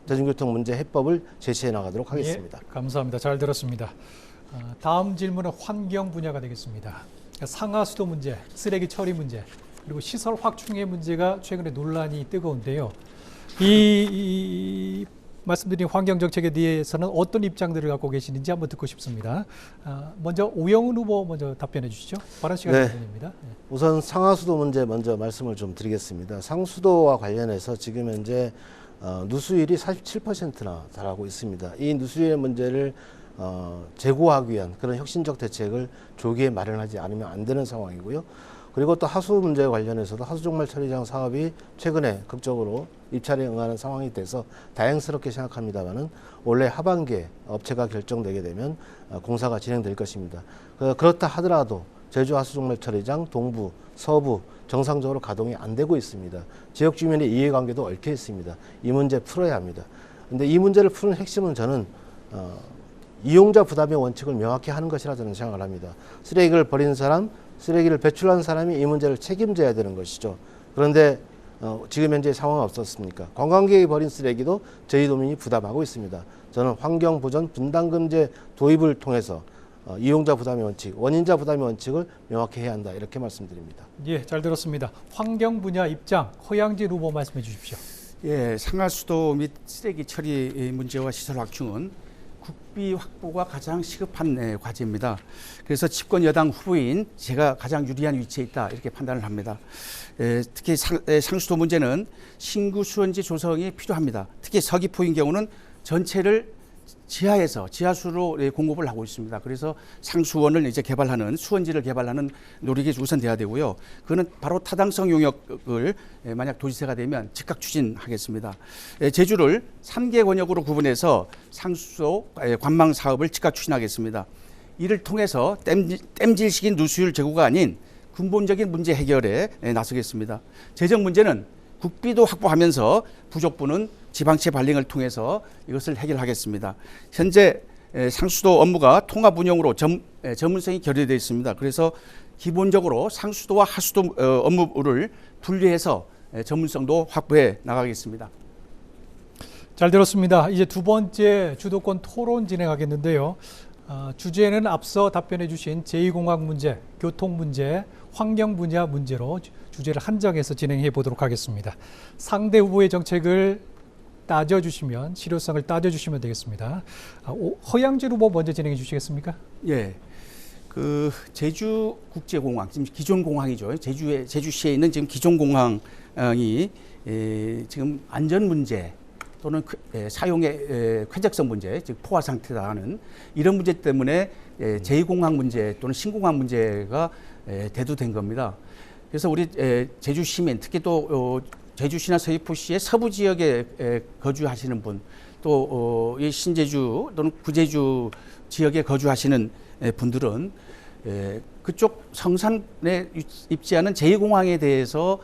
대중교통 문제 해법을 제시해 나가도록 하겠습니다. 예, 감사합니다. 잘 들었습니다. 다음 질문은 환경 분야가 되겠습니다. 상하수도 문제, 쓰레기 처리 문제, 그리고 시설 확충의 문제가 최근에 논란이 뜨거운데요. 이 말씀드린 환경 정책에 대해서는 어떤 입장들을 갖고 계시는지 한번 듣고 싶습니다. 먼저 오영은 후보 먼저 답변해 주시죠. 발언 시간 드립니다. 우선 상하수도 문제 먼저 말씀을 좀 드리겠습니다. 상수도와 관련해서 지금 현재 누수율이 47%나 달하고 있습니다. 이 누수율의 문제를 제고하기 위한 그런 혁신적 대책을 조기에 마련하지 않으면 안 되는 상황이고요. 그리고 또 하수 문제에 관련해서도 하수종말 처리장 사업이 최근에 극적으로 입찰에 응하는 상황이 돼서 다행스럽게 생각합니다만은 올해 하반기에 업체가 결정되게 되면 공사가 진행될 것입니다. 그렇다 하더라도 제주 하수종말 처리장 동부, 서부 정상적으로 가동이 안 되고 있습니다. 지역 주민의 이해관계도 얽혀 있습니다. 이 문제 풀어야 합니다. 그런데 이 문제를 푸는 핵심은 저는 이용자 부담의 원칙을 명확히 하는 것이라 저는 생각을 합니다. 쓰레기를 버리는 사람, 쓰레기를 배출한 사람이 이 문제를 책임져야 되는 것이죠. 그런데 지금 현재 상황은 어떻습니까? 관광객이 버린 쓰레기도 저희 도민이 부담하고 있습니다. 저는 환경보전 분담금제 도입을 통해서 이용자 부담의 원칙, 원인자 부담의 원칙을 명확히 해야 한다. 이렇게 말씀드립니다. 예, 잘 들었습니다. 환경 분야 입장 허양진 후보 말씀해 주십시오. 예, 상하수도 및 쓰레기 처리 문제와 시설 확충은 국비 확보가 가장 시급한 과제입니다. 그래서 집권 여당 후보인 제가 가장 유리한 위치에 있다 이렇게 판단을 합니다. 특히 상수도 문제는 신구 수원지 조성이 필요합니다. 특히 서귀포인 경우는 전체를 지하수로 공급을 하고 있습니다. 그래서 상수원을 이제 개발하는 수원지를 개발하는 노력이 우선돼야 되고요. 그거는 바로 타당성 용역을 만약 도지사가 되면 즉각 추진하겠습니다. 제주를 3개 권역으로 구분해서 상수도 관망 사업을 즉각 추진하겠습니다. 이를 통해서 땜질식인 누수율 제고가 아닌 근본적인 문제 해결에 나서겠습니다. 재정 문제는 국비도 확보하면서 부족분은 지방채 발행을 통해서 이것을 해결하겠습니다. 현재 상수도 업무가 통합 운영으로 전문성이 결여되어 있습니다. 그래서 기본적으로 상수도와 하수도 업무를 분리해서 전문성도 확보해 나가겠습니다. 잘 들었습니다. 이제 두 번째 주도권 토론 진행하겠는데요. 주제는 앞서 답변해 주신 제2공항 문제, 교통 문제, 환경 분야 문제로 주제를 한정해서 진행해 보도록 하겠습니다. 상대 후보의 정책을 따져주시면, 실효성을 따져주시면 되겠습니다. 허양진 후보 먼저 진행해 주시겠습니까? 예. 그 제주 국제공항, 지금 기존 공항이죠. 제주시에 있는 지금 기존 공항이 지금 안전 문제 또는 사용의 쾌적성 문제, 즉 포화 상태다 하는 이런 문제 때문에 제2공항 문제 또는 신공항 문제가 대두된 겁니다. 그래서 우리 제주 시민, 특히 또 제주시나 서귀포시의 서부 지역에 거주하시는 분, 또 이 신제주 또는 구제주 지역에 거주하시는 분들은 그쪽 성산에 입지하는 제2공항에 대해서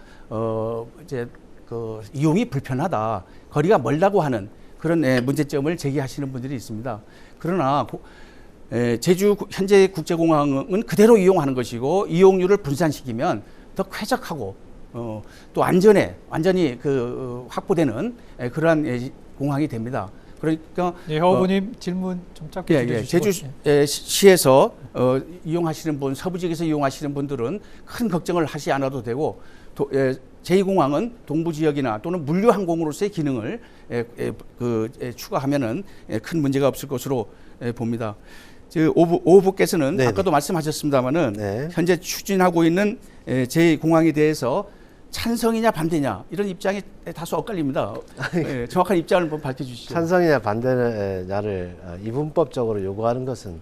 이제 그 이용이 불편하다, 거리가 멀다고 하는 그런 문제점을 제기하시는 분들이 있습니다. 그러나 제주 현재 국제공항은 그대로 이용하는 것이고 이용률을 분산시키면 더 쾌적하고 또 완전히 확보되는 그러한 공항이 됩니다. 그러니까 허 후보님 질문 좀 짧게 드려주시고. 제주시에서 이용하시는 분, 서부 지역에서 이용하시는 분들은 큰 걱정을 하지 않아도 되고 제2공항은 동부 지역이나 또는 물류 항공으로서의 기능을 추가하면은 큰 문제가 없을 것으로 봅니다. 오 후보께서는 네네. 아까도 말씀하셨습니다마는 네. 현재 추진하고 있는 제2공항에 대해서 찬성이냐 반대냐 이런 입장이 다소 엇갈립니다. 정확한 입장을 한번 밝혀주시죠. 찬성이냐 반대냐를 이분법적으로 요구하는 것은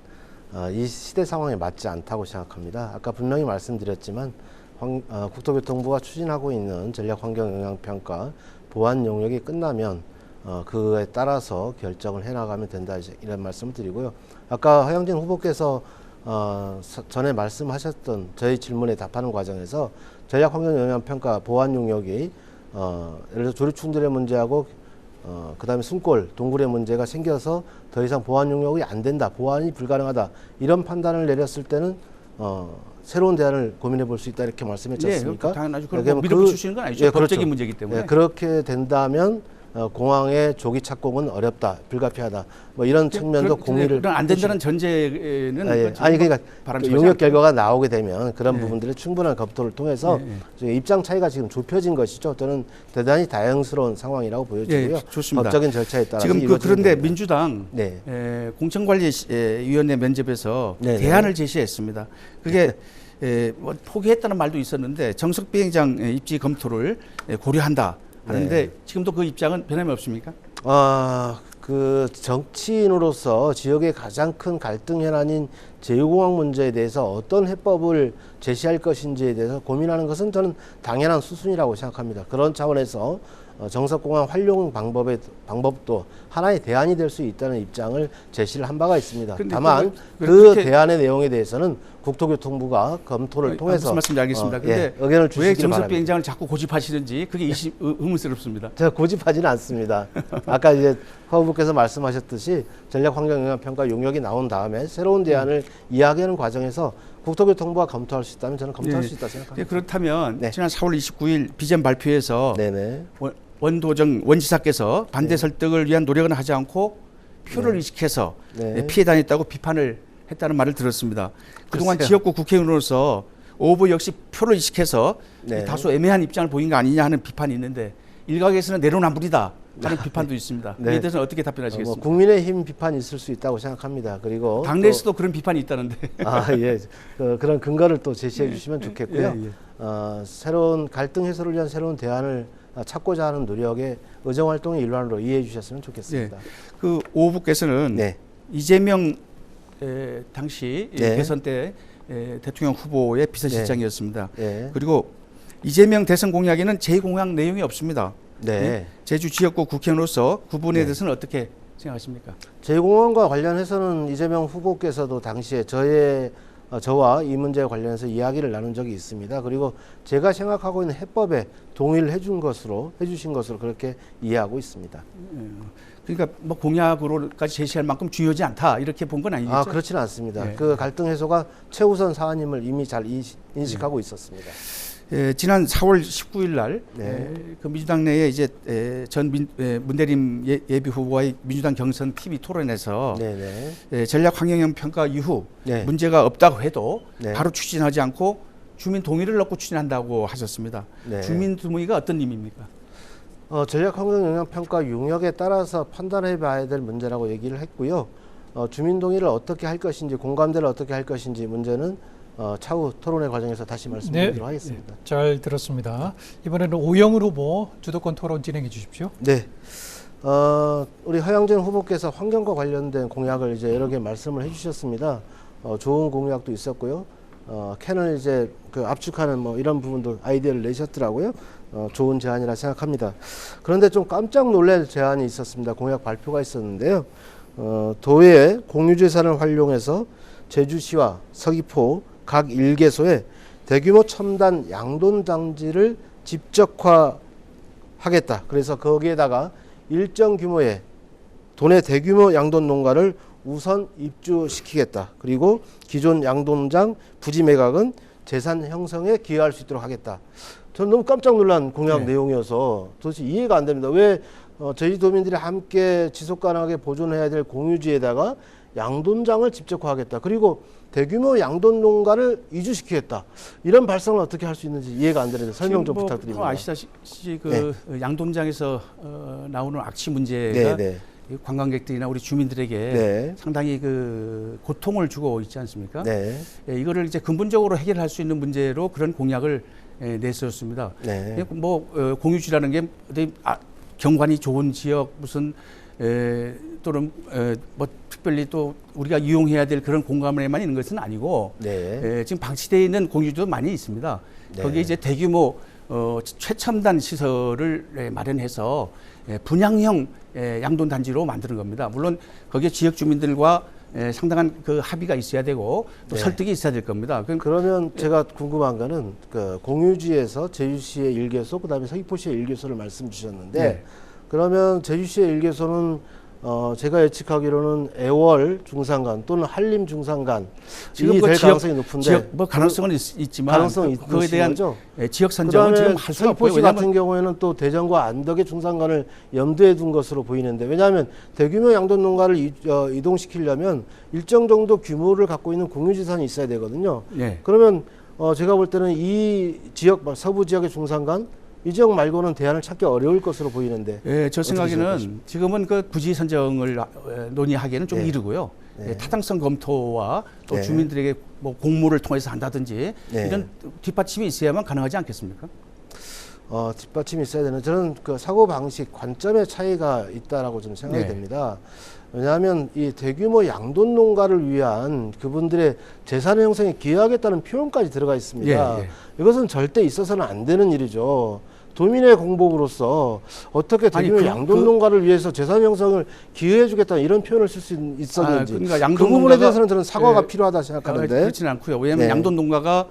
이 시대 상황에 맞지 않다고 생각합니다. 아까 분명히 말씀드렸지만 국토교통부가 추진하고 있는 전략환경영향평가 보완 용역이 끝나면 그에 따라서 결정을 해나가면 된다, 이런 말씀을 드리고요. 아까 허영진 후보께서 전에 말씀하셨던 저희 질문에 답하는 과정에서 전략환경영향평가 보완 용역이 예를 들어 조류충들의 문제하고 그다음에 숨골, 동굴의 문제가 생겨서 더 이상 보완 용역이 안 된다, 보완이 불가능하다, 이런 판단을 내렸을 때는 새로운 대안을 고민해 볼 수 있다, 이렇게 말씀했지 않습니까? 당연하죠. 그럼 밀어붙이시는 건 아니죠. 법적인 그렇죠. 문제이기 때문에. 그렇게 된다면 공항의 조기 착공은 어렵다, 불가피하다, 뭐 이런 측면도 공의를. 안 된다는 전제는 그러니까 용역 결과가 나오게 되면 그런 부분들의 충분한 검토를 통해서 입장 차이가 지금 좁혀진 것이죠. 저는 대단히 다행스러운 상황이라고 보여지고요. 좋습니다. 법적인 절차에 따라서 지금 그런데 됩니다. 민주당 공천관리위원회 면접에서 대안을 제시했습니다. 그게 포기했다는 말도 있었는데 정석 비행장 입지 검토를 고려한다 하는데 지금도 그 입장은 변함이 없습니까? 그 정치인으로서 지역의 가장 큰 갈등 현안인 제2공항 문제에 대해서 어떤 해법을 제시할 것인지에 대해서 고민하는 것은 저는 당연한 수순이라고 생각합니다. 그런 차원에서 정석공항 활용 방법도 하나의 대안이 될 수 있다는 입장을 제시를 한 바가 있습니다. 다만 그 대안의 내용에 대해서는 국토교통부가 검토를 통해서 무슨 말씀인지 알겠습니다. 근데 의견을 주시기 왜 바랍니다. 정석 비행장을 자꾸 고집하시는지 그게 의문스럽습니다. 제가 고집하지는 않습니다. 아까 이제 허 후보께서 말씀하셨듯이 전략환경영향평가 용역이 나온 다음에 새로운 대안을 이야기하는 과정에서 국토교통부가 검토할 수 있다면 저는 검토할 수 있다 생각합니다. 그렇다면 지난 4월 29일 비전 발표에서 원지사께서 반대 설득을 위한 노력은 하지 않고 표를 의식해서 피해 다녔다고 비판을 했다는 말을 들었습니다. 그동안 지역구 국회의원으로서 오 후보 역시 표를 의식해서 다소 애매한 입장을 보인 거 아니냐 하는 비판이 있는데 일각에서는 내로남불이다 하는 비판도 있습니다. 네. 이에 대해서는 어떻게 뭐 답변하시겠습니다? 국민의힘 비판이 있을 수 있다고 생각합니다. 그리고 당내에서도 그런 비판이 있다는데. 예, 그런 근거를 또 제시해 주시면 좋겠고요. 예, 예. 새로운 갈등 해소를 위한 새로운 대안을 찾고자 하는 노력의 의정 활동의 일환으로 이해해 주셨으면 좋겠습니다. 그 오 후보께서는 네. 이재명 당시 네. 대선 때 대통령 후보의 비서실장이었습니다. 네. 그리고 이재명 대선 공약에는 제 공약 내용이 없습니다. 네. 제주 지역구 국회의원으로서 그 부분에 네. 대해서는 어떻게 생각하십니까? 제공원과 관련해서는 이재명 후보께서도 당시에 저와 이 문제에 관련해서 이야기를 나눈 적이 있습니다. 그리고 제가 생각하고 있는 해법에 동의를 해주신 것으로 그렇게 이해하고 있습니다. 그러니까 뭐 공약으로까지 제시할 만큼 중요하지 않다 이렇게 본 건 아니겠죠? 그렇지는 않습니다. 네. 그 갈등 해소가 최우선 사안임을 이미 잘 인식하고 있었습니다. 지난 4월 19일 날 네. 그 민주당 내에 이제 문대림 예비 후보와의 민주당 경선 TV 토론에서 네네. 전략 환경영 평가 이후 네. 문제가 없다고 해도 네. 바로 추진하지 않고 주민 동의를 얻고 추진한다고 하셨습니다. 네. 주민 동의가 어떤 의미입니까? 전략 환경 영향 평가 용역에 따라서 판단해 봐야 될 문제라고 얘기를 했고요. 주민 동의를 어떻게 할 것인지, 공감대를 어떻게 할 것인지 문제는 차후 토론회 과정에서 다시 말씀드리도록 하겠습니다. 잘 들었습니다. 이번에는 오영훈 후보 주도권 토론 진행해 주십시오. 네. 우리 허양진 후보께서 환경과 관련된 공약을 이제 여러 개 말씀을 해주셨습니다. 좋은 공약도 있었고요. 캔을 이제 그 압축하는 뭐 이런 부분도 아이디어를 내셨더라고요. 좋은 제안이라 생각합니다. 그런데 좀 깜짝 놀랄 제안이 있었습니다. 공약 발표가 있었는데요. 도의 공유재산을 활용해서 제주시와 서귀포 각 일개소에 대규모 첨단 양돈 장지를 집적화하겠다. 그래서 거기에다가 일정 규모의 도내 대규모 양돈 농가를 우선 입주시키겠다. 그리고 기존 양돈장 부지 매각은 재산 형성에 기여할 수 있도록 하겠다. 저는 너무 깜짝 놀란 공약 내용이어서 도대체 이해가 안 됩니다. 왜 제주도민들이 함께 지속 가능하게 보존해야 될 공유지에다가 양돈장을 집적화하겠다. 그리고 대규모 양돈 농가를 이주시키겠다. 이런 발상을 어떻게 할 수 있는지 이해가 안 되는데 설명 좀 부탁드립니다. 아시다시피 그 양돈장에서 나오는 악취 문제가 관광객들이나 우리 주민들에게 상당히 그 고통을 주고 있지 않습니까? 이거를 이제 근본적으로 해결할 수 있는 문제로 그런 공약을 내세웠습니다. 뭐 공유지라는 게 경관이 좋은 지역 무슨 또는 뭐 특별히 또 우리가 이용해야 될 그런 공간에만 있는 것은 아니고 지금 방치되어 있는 공유지도 많이 있습니다. 거기에 이제 대규모 최첨단 시설을 마련해서 분양형 양돈 단지로 만드는 겁니다. 물론 거기에 지역 주민들과 상당한 그 합의가 있어야 되고 또 설득이 있어야 될 겁니다. 그러면 제가 궁금한 거는 그 공유지에서 제주시의 1개소 그다음에 서귀포시의 1개소를 말씀 주셨는데 그러면 제주시의 1개소는 제가 예측하기로는 애월 중산간 또는 한림 중산간 지금 될 가능성이 높은데 지역 뭐 가능성은 있지만 가능성이 그거에 대한 거죠? 지역 선정은 지금 할 수가 없고요. 서귀포시 같은 경우에는 또 대전과 안덕의 중산간을 염두에 둔 것으로 보이는데 왜냐하면 대규모 양돈 농가를 이동시키려면 일정 정도 규모를 갖고 있는 공유지산이 있어야 되거든요. 그러면 제가 볼 때는 이 지역 서부 지역의 중산간 이 지역 말고는 대안을 찾기 어려울 것으로 보이는데. 저 생각에는 지금은 그 부지 선정을 논의하기에는 좀 이르고요. 타당성 검토와 또 주민들에게 뭐 공모를 통해서 한다든지 이런 뒷받침이 있어야만 가능하지 않겠습니까? 뒷받침이 있어야 되는 저는 그 사고 방식 관점의 차이가 있다라고 좀 생각이 됩니다. 왜냐하면 이 대규모 양돈 농가를 위한 그분들의 재산 형성에 기여하겠다는 표현까지 들어가 있습니다. 이것은 절대 있어서는 안 되는 일이죠. 도민의 공복으로서 어떻게 대규모 양돈 농가를 위해서 재산 형성을 기여해주겠다는 이런 표현을 쓸 수 있었는지 그러니까 그 부분에 대해서는 저는 사과가 필요하다 생각하는데 그렇지는 않고요. 왜냐하면 양돈 농가가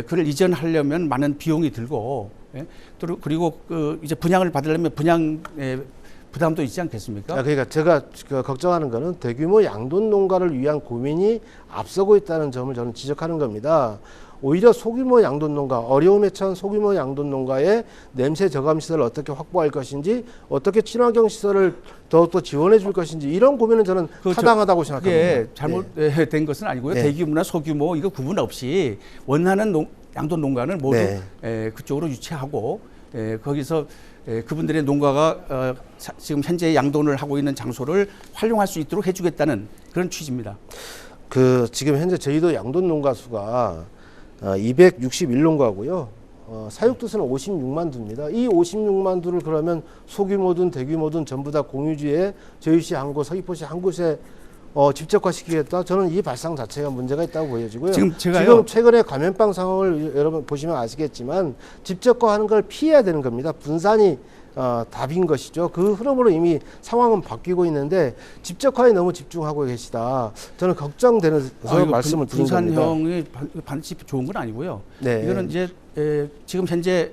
그를 이전하려면 많은 비용이 들고 그리고 이제 분양을 받으려면 분양 부담도 있지 않겠습니까? 그러니까 제가 걱정하는 거는 대규모 양돈 농가를 위한 고민이 앞서고 있다는 점을 저는 지적하는 겁니다. 오히려 소규모 양돈 농가, 어려움에 처한 소규모 양돈 농가의 냄새 저감 시설을 어떻게 확보할 것인지, 어떻게 친환경 시설을 더욱더 지원해 줄 것인지 이런 고민은 저는 타당하다고 생각합니다. 그게 잘못된 것은 아니고요. 대규모나 소규모 이거 구분 없이 원하는 양돈 농가는 모두 그쪽으로 유치하고 거기서 그분들의 농가가 지금 현재 양돈을 하고 있는 장소를 활용할 수 있도록 해주겠다는 그런 취지입니다. 지금 현재 제주도 양돈 농가 수가 261농가고요. 사육두수는 56만 두입니다. 이 56만 두를 그러면 소규모든 대규모든 전부 다 공유지에 저희시 한 곳, 서귀포시 한 곳에 집적화시키겠다. 저는 이 발상 자체가 문제가 있다고 보여지고요. 지금 최근에 감염병 상황을 여러분 보시면 아시겠지만 집적화하는 걸 피해야 되는 겁니다. 분산이 답인 것이죠. 그 흐름으로 이미 상황은 바뀌고 있는데 집적화에 너무 집중하고 계시다. 저는 걱정되는 말씀을 드린 겁니다. 분산형이 반드시 좋은 건 아니고요. 네. 이거는 이제 지금 현재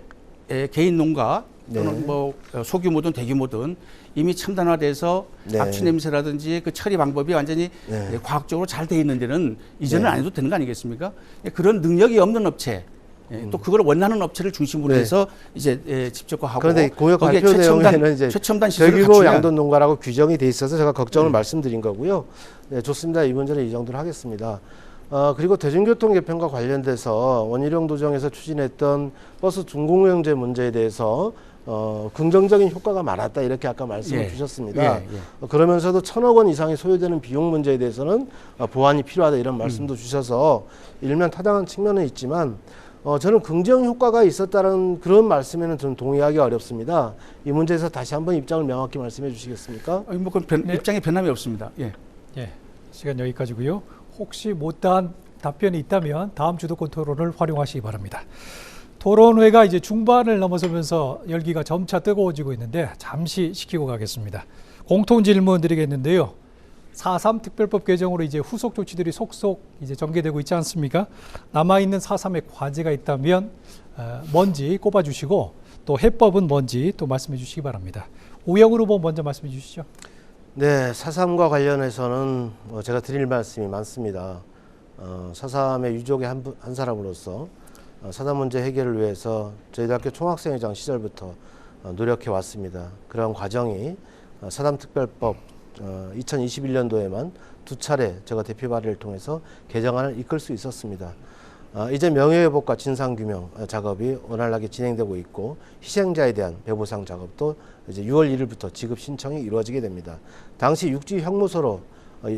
개인 농가 또는 네. 뭐 소규모든 대규모든 이미 첨단화돼서 네. 압취 냄새라든지 그 처리 방법이 완전히 네. 과학적으로 잘 돼 있는 데는 이전은 네. 안 해도 되는 거 아니겠습니까? 그런 능력이 없는 업체 또 그걸 원하는 업체를 중심으로 네. 해서 이제 집적화하고 그런데 공약 거기에 발표 내용에는 이제 최첨단 시설을 대규모 갖추면 양돈 농가라고 규정이 돼 있어서 제가 걱정을 말씀드린 거고요. 네, 좋습니다. 이번 전에 이 정도로 하겠습니다. 그리고 대중교통 개편과 관련돼서 원희룡 도정에서 추진했던 버스 준공영제 문제에 대해서 긍정적인 효과가 많았다 이렇게 아까 말씀을 주셨습니다. 그러면서도 1,000억 원 이상이 소요되는 비용 문제에 대해서는 보완이 필요하다 이런 말씀도 주셔서 일면 타당한 측면은 있지만 저는 긍정 효과가 있었다는 그런 말씀에는 저는 동의하기 어렵습니다. 이 문제에서 다시 한번 입장을 명확히 말씀해 주시겠습니까? 뭐 그건 입장에 변함이 없습니다. 예. 시간 여기까지고요. 혹시 못다한 답변이 있다면 다음 주도권 토론을 활용하시기 바랍니다. 토론회가 이제 중반을 넘어서면서 열기가 점차 뜨거워지고 있는데 잠시 식히고 가겠습니다. 공통 질문 드리겠는데요. 4.3 특별법 개정으로 이제 후속 조치들이 속속 이제 전개되고 있지 않습니까? 남아있는 4.3의 과제가 있다면 뭔지 꼽아주시고 또 해법은 뭔지 또 말씀해 주시기 바랍니다. 오영훈 후보 먼저 말씀해 주시죠. 네, 4.3과 관련해서는 제가 드릴 말씀이 많습니다. 4.3의 유족의 한 사람으로서 4.3 문제 해결을 위해서 저희 대학교 총학생회장 시절부터 노력해 왔습니다. 그런 과정이 4.3 특별법 2021년도에만 2차례 제가 대표 발의를 통해서 개정안을 이끌 수 있었습니다. 이제 명예회복과 진상규명 작업이 원활하게 진행되고 있고 희생자에 대한 배보상 작업도 이제 6월 1일부터 지급 신청이 이루어지게 됩니다. 당시 육지 형무소로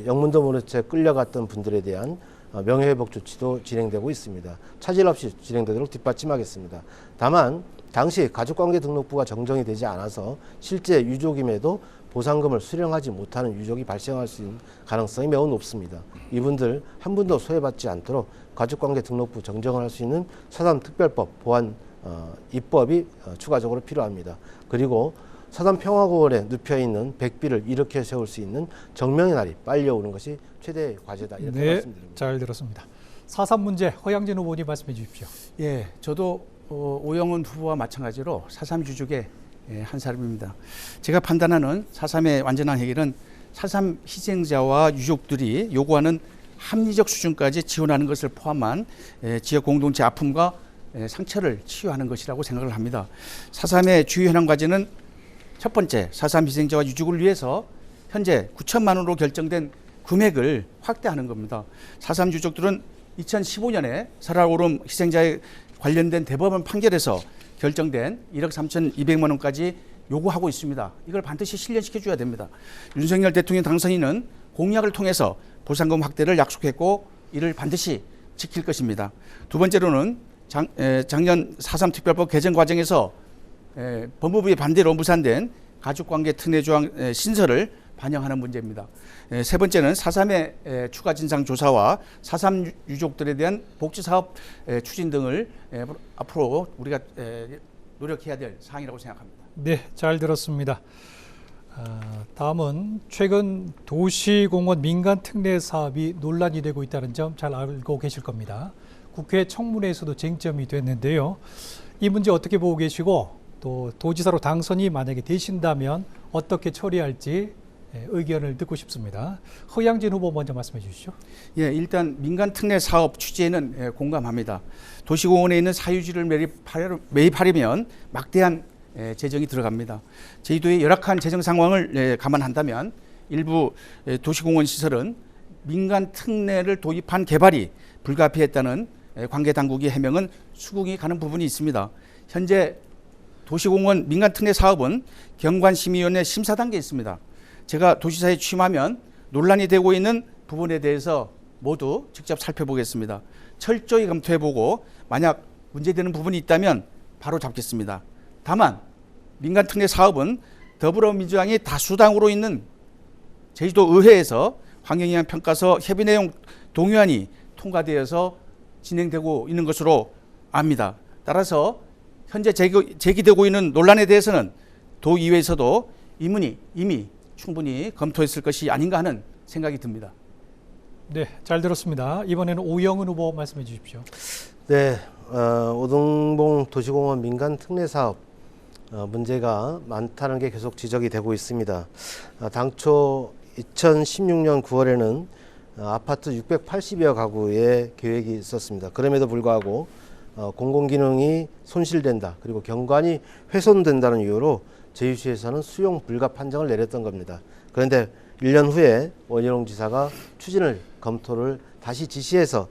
영문도 모른 채 끌려갔던 분들에 대한 명예회복 조치도 진행되고 있습니다. 차질 없이 진행되도록 뒷받침하겠습니다. 다만 당시 가족관계 등록부가 정정이 되지 않아서 실제 유족임에도 보상금을 수령하지 못하는 유족이 발생할 수 있는 가능성이 매우 높습니다. 이분들 한 분도 소외받지 않도록 가족관계 등록부 정정을 할 수 있는 4.3 특별법 보완 입법이 추가적으로 필요합니다. 그리고 4.3 평화공원에 눕혀있는 백비를 일으켜 세울 수 있는 정명의 날이 빨리 오는 것이 최대의 과제다 이렇게 말씀드립니다. 잘 들었습니다. 4.3 문제 허양진 후보님 말씀해 주십시오. 저도 오영훈 후보와 마찬가지로 4.3 유족의 한 사람입니다. 제가 판단하는 4.3의 완전한 해결은 4.3 희생자와 유족들이 요구하는 합리적 수준까지 지원하는 것을 포함한 지역 공동체 아픔과 상처를 치유하는 것이라고 생각을 합니다. 4.3의 주요 현안 과제는 첫 번째, 4.3 희생자와 유족을 위해서 현재 9천만 원으로 결정된 금액을 확대하는 겁니다. 4.3 유족들은 2015년에 설화오름 희생자에 관련된 대법원 판결에서 결정된 1억 3,200만 원까지 요구하고 있습니다. 이걸 반드시 실현시켜 줘야 됩니다. 윤석열 대통령 당선인은 공약을 통해서 보상금 확대를 약속했고 이를 반드시 지킬 것입니다. 두 번째로는 작년 4.3 특별법 개정 과정에서 법무부의 반대로 무산된 가족관계 특례 조항 신설을 반영하는 문제입니다. 세 번째는 4.3의 추가 진상 조사와 4.3 유족들에 대한 복지사업 추진 등을 앞으로 우리가 노력해야 될 사항이라고 생각합니다. 네, 잘 들었습니다. 다음은 최근 도시공원 민간 특례 사업이 논란이 되고 있다는 점 잘 알고 계실 겁니다. 국회 청문회에서도 쟁점이 됐는데요. 이 문제 어떻게 보고 계시고 또 도지사로 당선이 만약에 되신다면 어떻게 처리할지 의견을 듣고 싶습니다. 허양진 후보 먼저 말씀해 주시죠. 일단 민간 특례 사업 취지에는 공감합니다. 도시공원에 있는 사유지를 매입하려면 막대한 재정이 들어갑니다. 제주도의 열악한 재정 상황을 감안한다면 일부 도시공원 시설은 민간 특례를 도입한 개발이 불가피했다는 관계 당국의 해명은 수긍이 가는 부분이 있습니다. 현재 도시공원 민간특례 사업은 경관심의위원회 심사 단계에 있습니다. 제가 도지사에 취임하면 논란이 되고 있는 부분에 대해서 모두 직접 살펴보겠습니다. 철저히 검토해보고 만약 문제되는 부분이 있다면 바로 잡겠습니다. 다만 민간특례 사업은 더불어민주당이 다수당으로 있는 제주도 의회에서 환경영향 평가서 협의 내용 동의안이 통과되어서 진행되고 있는 것으로 압니다. 따라서 현재 제기되고 있는 논란에 대해서는 도의회에서도 이미 충분히 검토했을 것이 아닌가 하는 생각이 듭니다. 네, 잘 들었습니다. 이번에는 오영훈 후보 말씀해 주십시오. 네, 오등봉 도시공원 민간 특례 사업 문제가 많다는 게 계속 지적이 되고 있습니다. 당초 2016년 9월에는 아파트 680여 가구의 계획이 있었습니다. 그럼에도 불구하고 공공기능이 손실된다, 그리고 경관이 훼손된다는 이유로 제주시에서는 수용 불가 판정을 내렸던 겁니다. 그런데 1년 후에 원희룡 지사가 추진을 검토를 다시 지시해서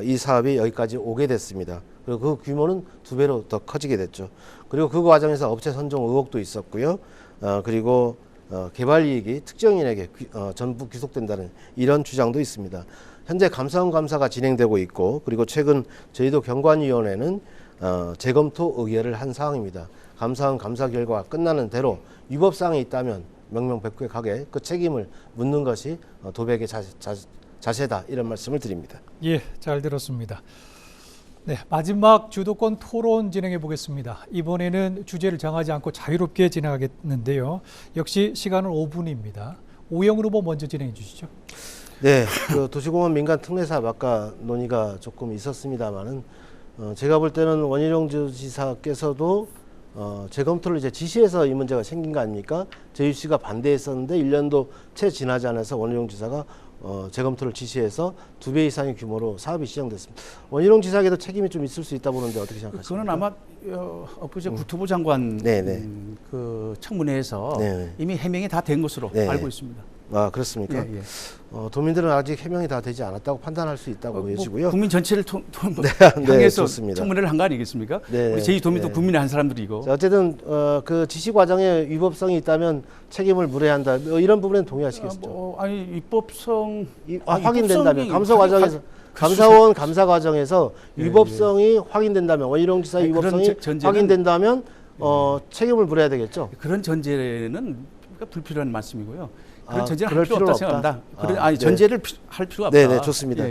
이 사업이 여기까지 오게 됐습니다. 그리고 그 규모는 2배로 더 커지게 됐죠. 그리고 그 과정에서 업체 선정 의혹도 있었고요. 그리고 개발 이익이 특정인에게 전부 귀속된다는 이런 주장도 있습니다. 현재 감사원 감사가 진행되고 있고, 그리고 최근 제주도 경관위원회는 재검토 의결을 한 상황입니다. 감사원 감사 결과가 끝나는 대로 위법사항이 있다면 명명백백하게 그 책임을 묻는 것이 도백의 자세다, 이런 말씀을 드립니다. 예, 잘 들었습니다. 네, 마지막 주도권 토론 진행해 보겠습니다. 이번에는 주제를 정하지 않고 자유롭게 진행하겠는데요. 역시 시간은 5분입니다. 오영훈 후보 먼저 진행해 주시죠. 네, 그 도시공원 민간 특례 사업 아까 논의가 조금 있었습니다만은 제가 볼 때는 원희룡 지사께서도 재검토를 이제 지시해서 이 문제가 생긴 거 아닙니까? 제주시가 반대했었는데 1년도 채 지나지 않아서 원희룡 지사가 재검토를 지시해서 2배 이상의 규모로 사업이 시작됐습니다. 원희룡 지사에게도 책임이 좀 있을 수 있다 보는데 어떻게 생각하십니까? 그거는 아마 엊그제 국토부 장관 그 청문회에서 이미 해명이 다 된 것으로 알고 있습니다. 아, 그렇습니까? 예. 도민들은 아직 해명이 다 되지 않았다고 판단할 수 있다고 보여지고요. 국민 전체를 향해서 좋습니다. 청문회를 한 거 아니겠습니까? 네, 우리 제주도민도 국민의 한 사람들이고. 자, 어쨌든 그 지시 과정에 위법성이 있다면 책임을 물어야 한다, 이런 부분에는 동의하시겠죠? 아니 위법성 확인된다면 감사원 감사 과정에서 위법성이 확인된다면, 원희룡 지사의 위법성이 확인된다면 책임을 물어야 되겠죠? 그런 전제는 불필요한 말씀이고요. 그런 전제는 할 필요 없다고 생각합니다. 전제를 할 필요가 없다. 네, 좋습니다.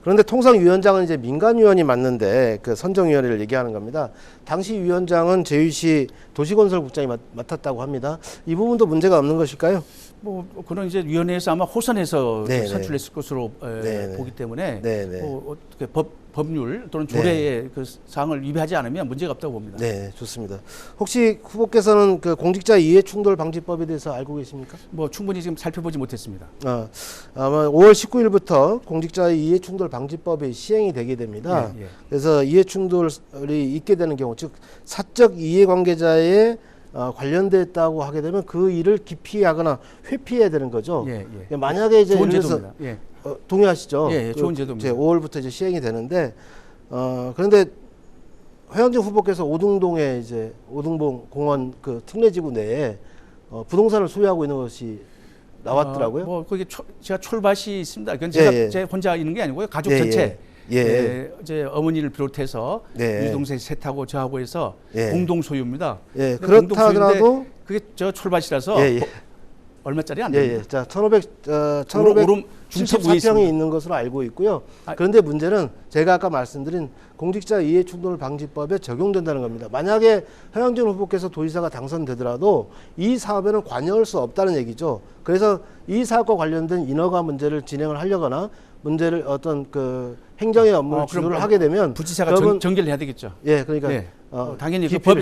그런데 통상 위원장은 이제 민간위원이 맞는데 그 선정위원회를 얘기하는 겁니다. 당시 위원장은 제주시 도시건설국장이 맡았다고 합니다. 이 부분도 문제가 없는 것일까요? 그런 이제 위원회에서 아마 호선해서 선출했을 것으로 보기 때문에 어떻게 법률 또는 조례의 그 사항을 위배하지 않으면 문제가 없다고 봅니다. 네, 좋습니다. 혹시 후보께서는 그 공직자 이해충돌 방지법에 대해서 알고 계십니까? 충분히 지금 살펴보지 못했습니다. 아마 5월 19일부터 공직자 이해충돌 방지법이 시행이 되게 됩니다. 그래서 이해충돌이 있게 되는 경우, 즉 사적 이해관계자의 관련됐다고 하게 되면 그 일을 기피하거나 회피해야 되는 거죠. 만약에 이제 좋은 제도입니다. 동의하시죠? 좋은 제도입니다. 5월부터 이제 시행이 되는데 그런데 허영진 후보께서 오등동에 이제 오등봉 공원 그 특례지구 내에 부동산을 소유하고 있는 것이 나왔더라고요. 거기 제가 촐밭이 있습니다. 그건 제가 혼자 있는 게 아니고요. 가족 전체. 이제 어머니를 비롯해서 우리 동생 셋하고 저하고 해서 공동 소유입니다. 그렇다 하더라도 그게 저 촐밭이라서 얼마짜리 안 됩니다. 자, 1564평이 있는 것으로 알고 있고요. 그런데 문제는 제가 아까 말씀드린 공직자 이해충돌 방지법에 적용된다는 겁니다. 만약에 허영진 후보께서 도지사가 당선되더라도 이 사업에는 관여할 수 없다는 얘기죠. 그래서 이 사업과 관련된 인허가 문제를 진행을 하려거나 문제를 어떤 그 행정의 업무를 주도를 하게 되면 부지사가 정결을 해야 되겠죠. 그러니까 당연히 그 법에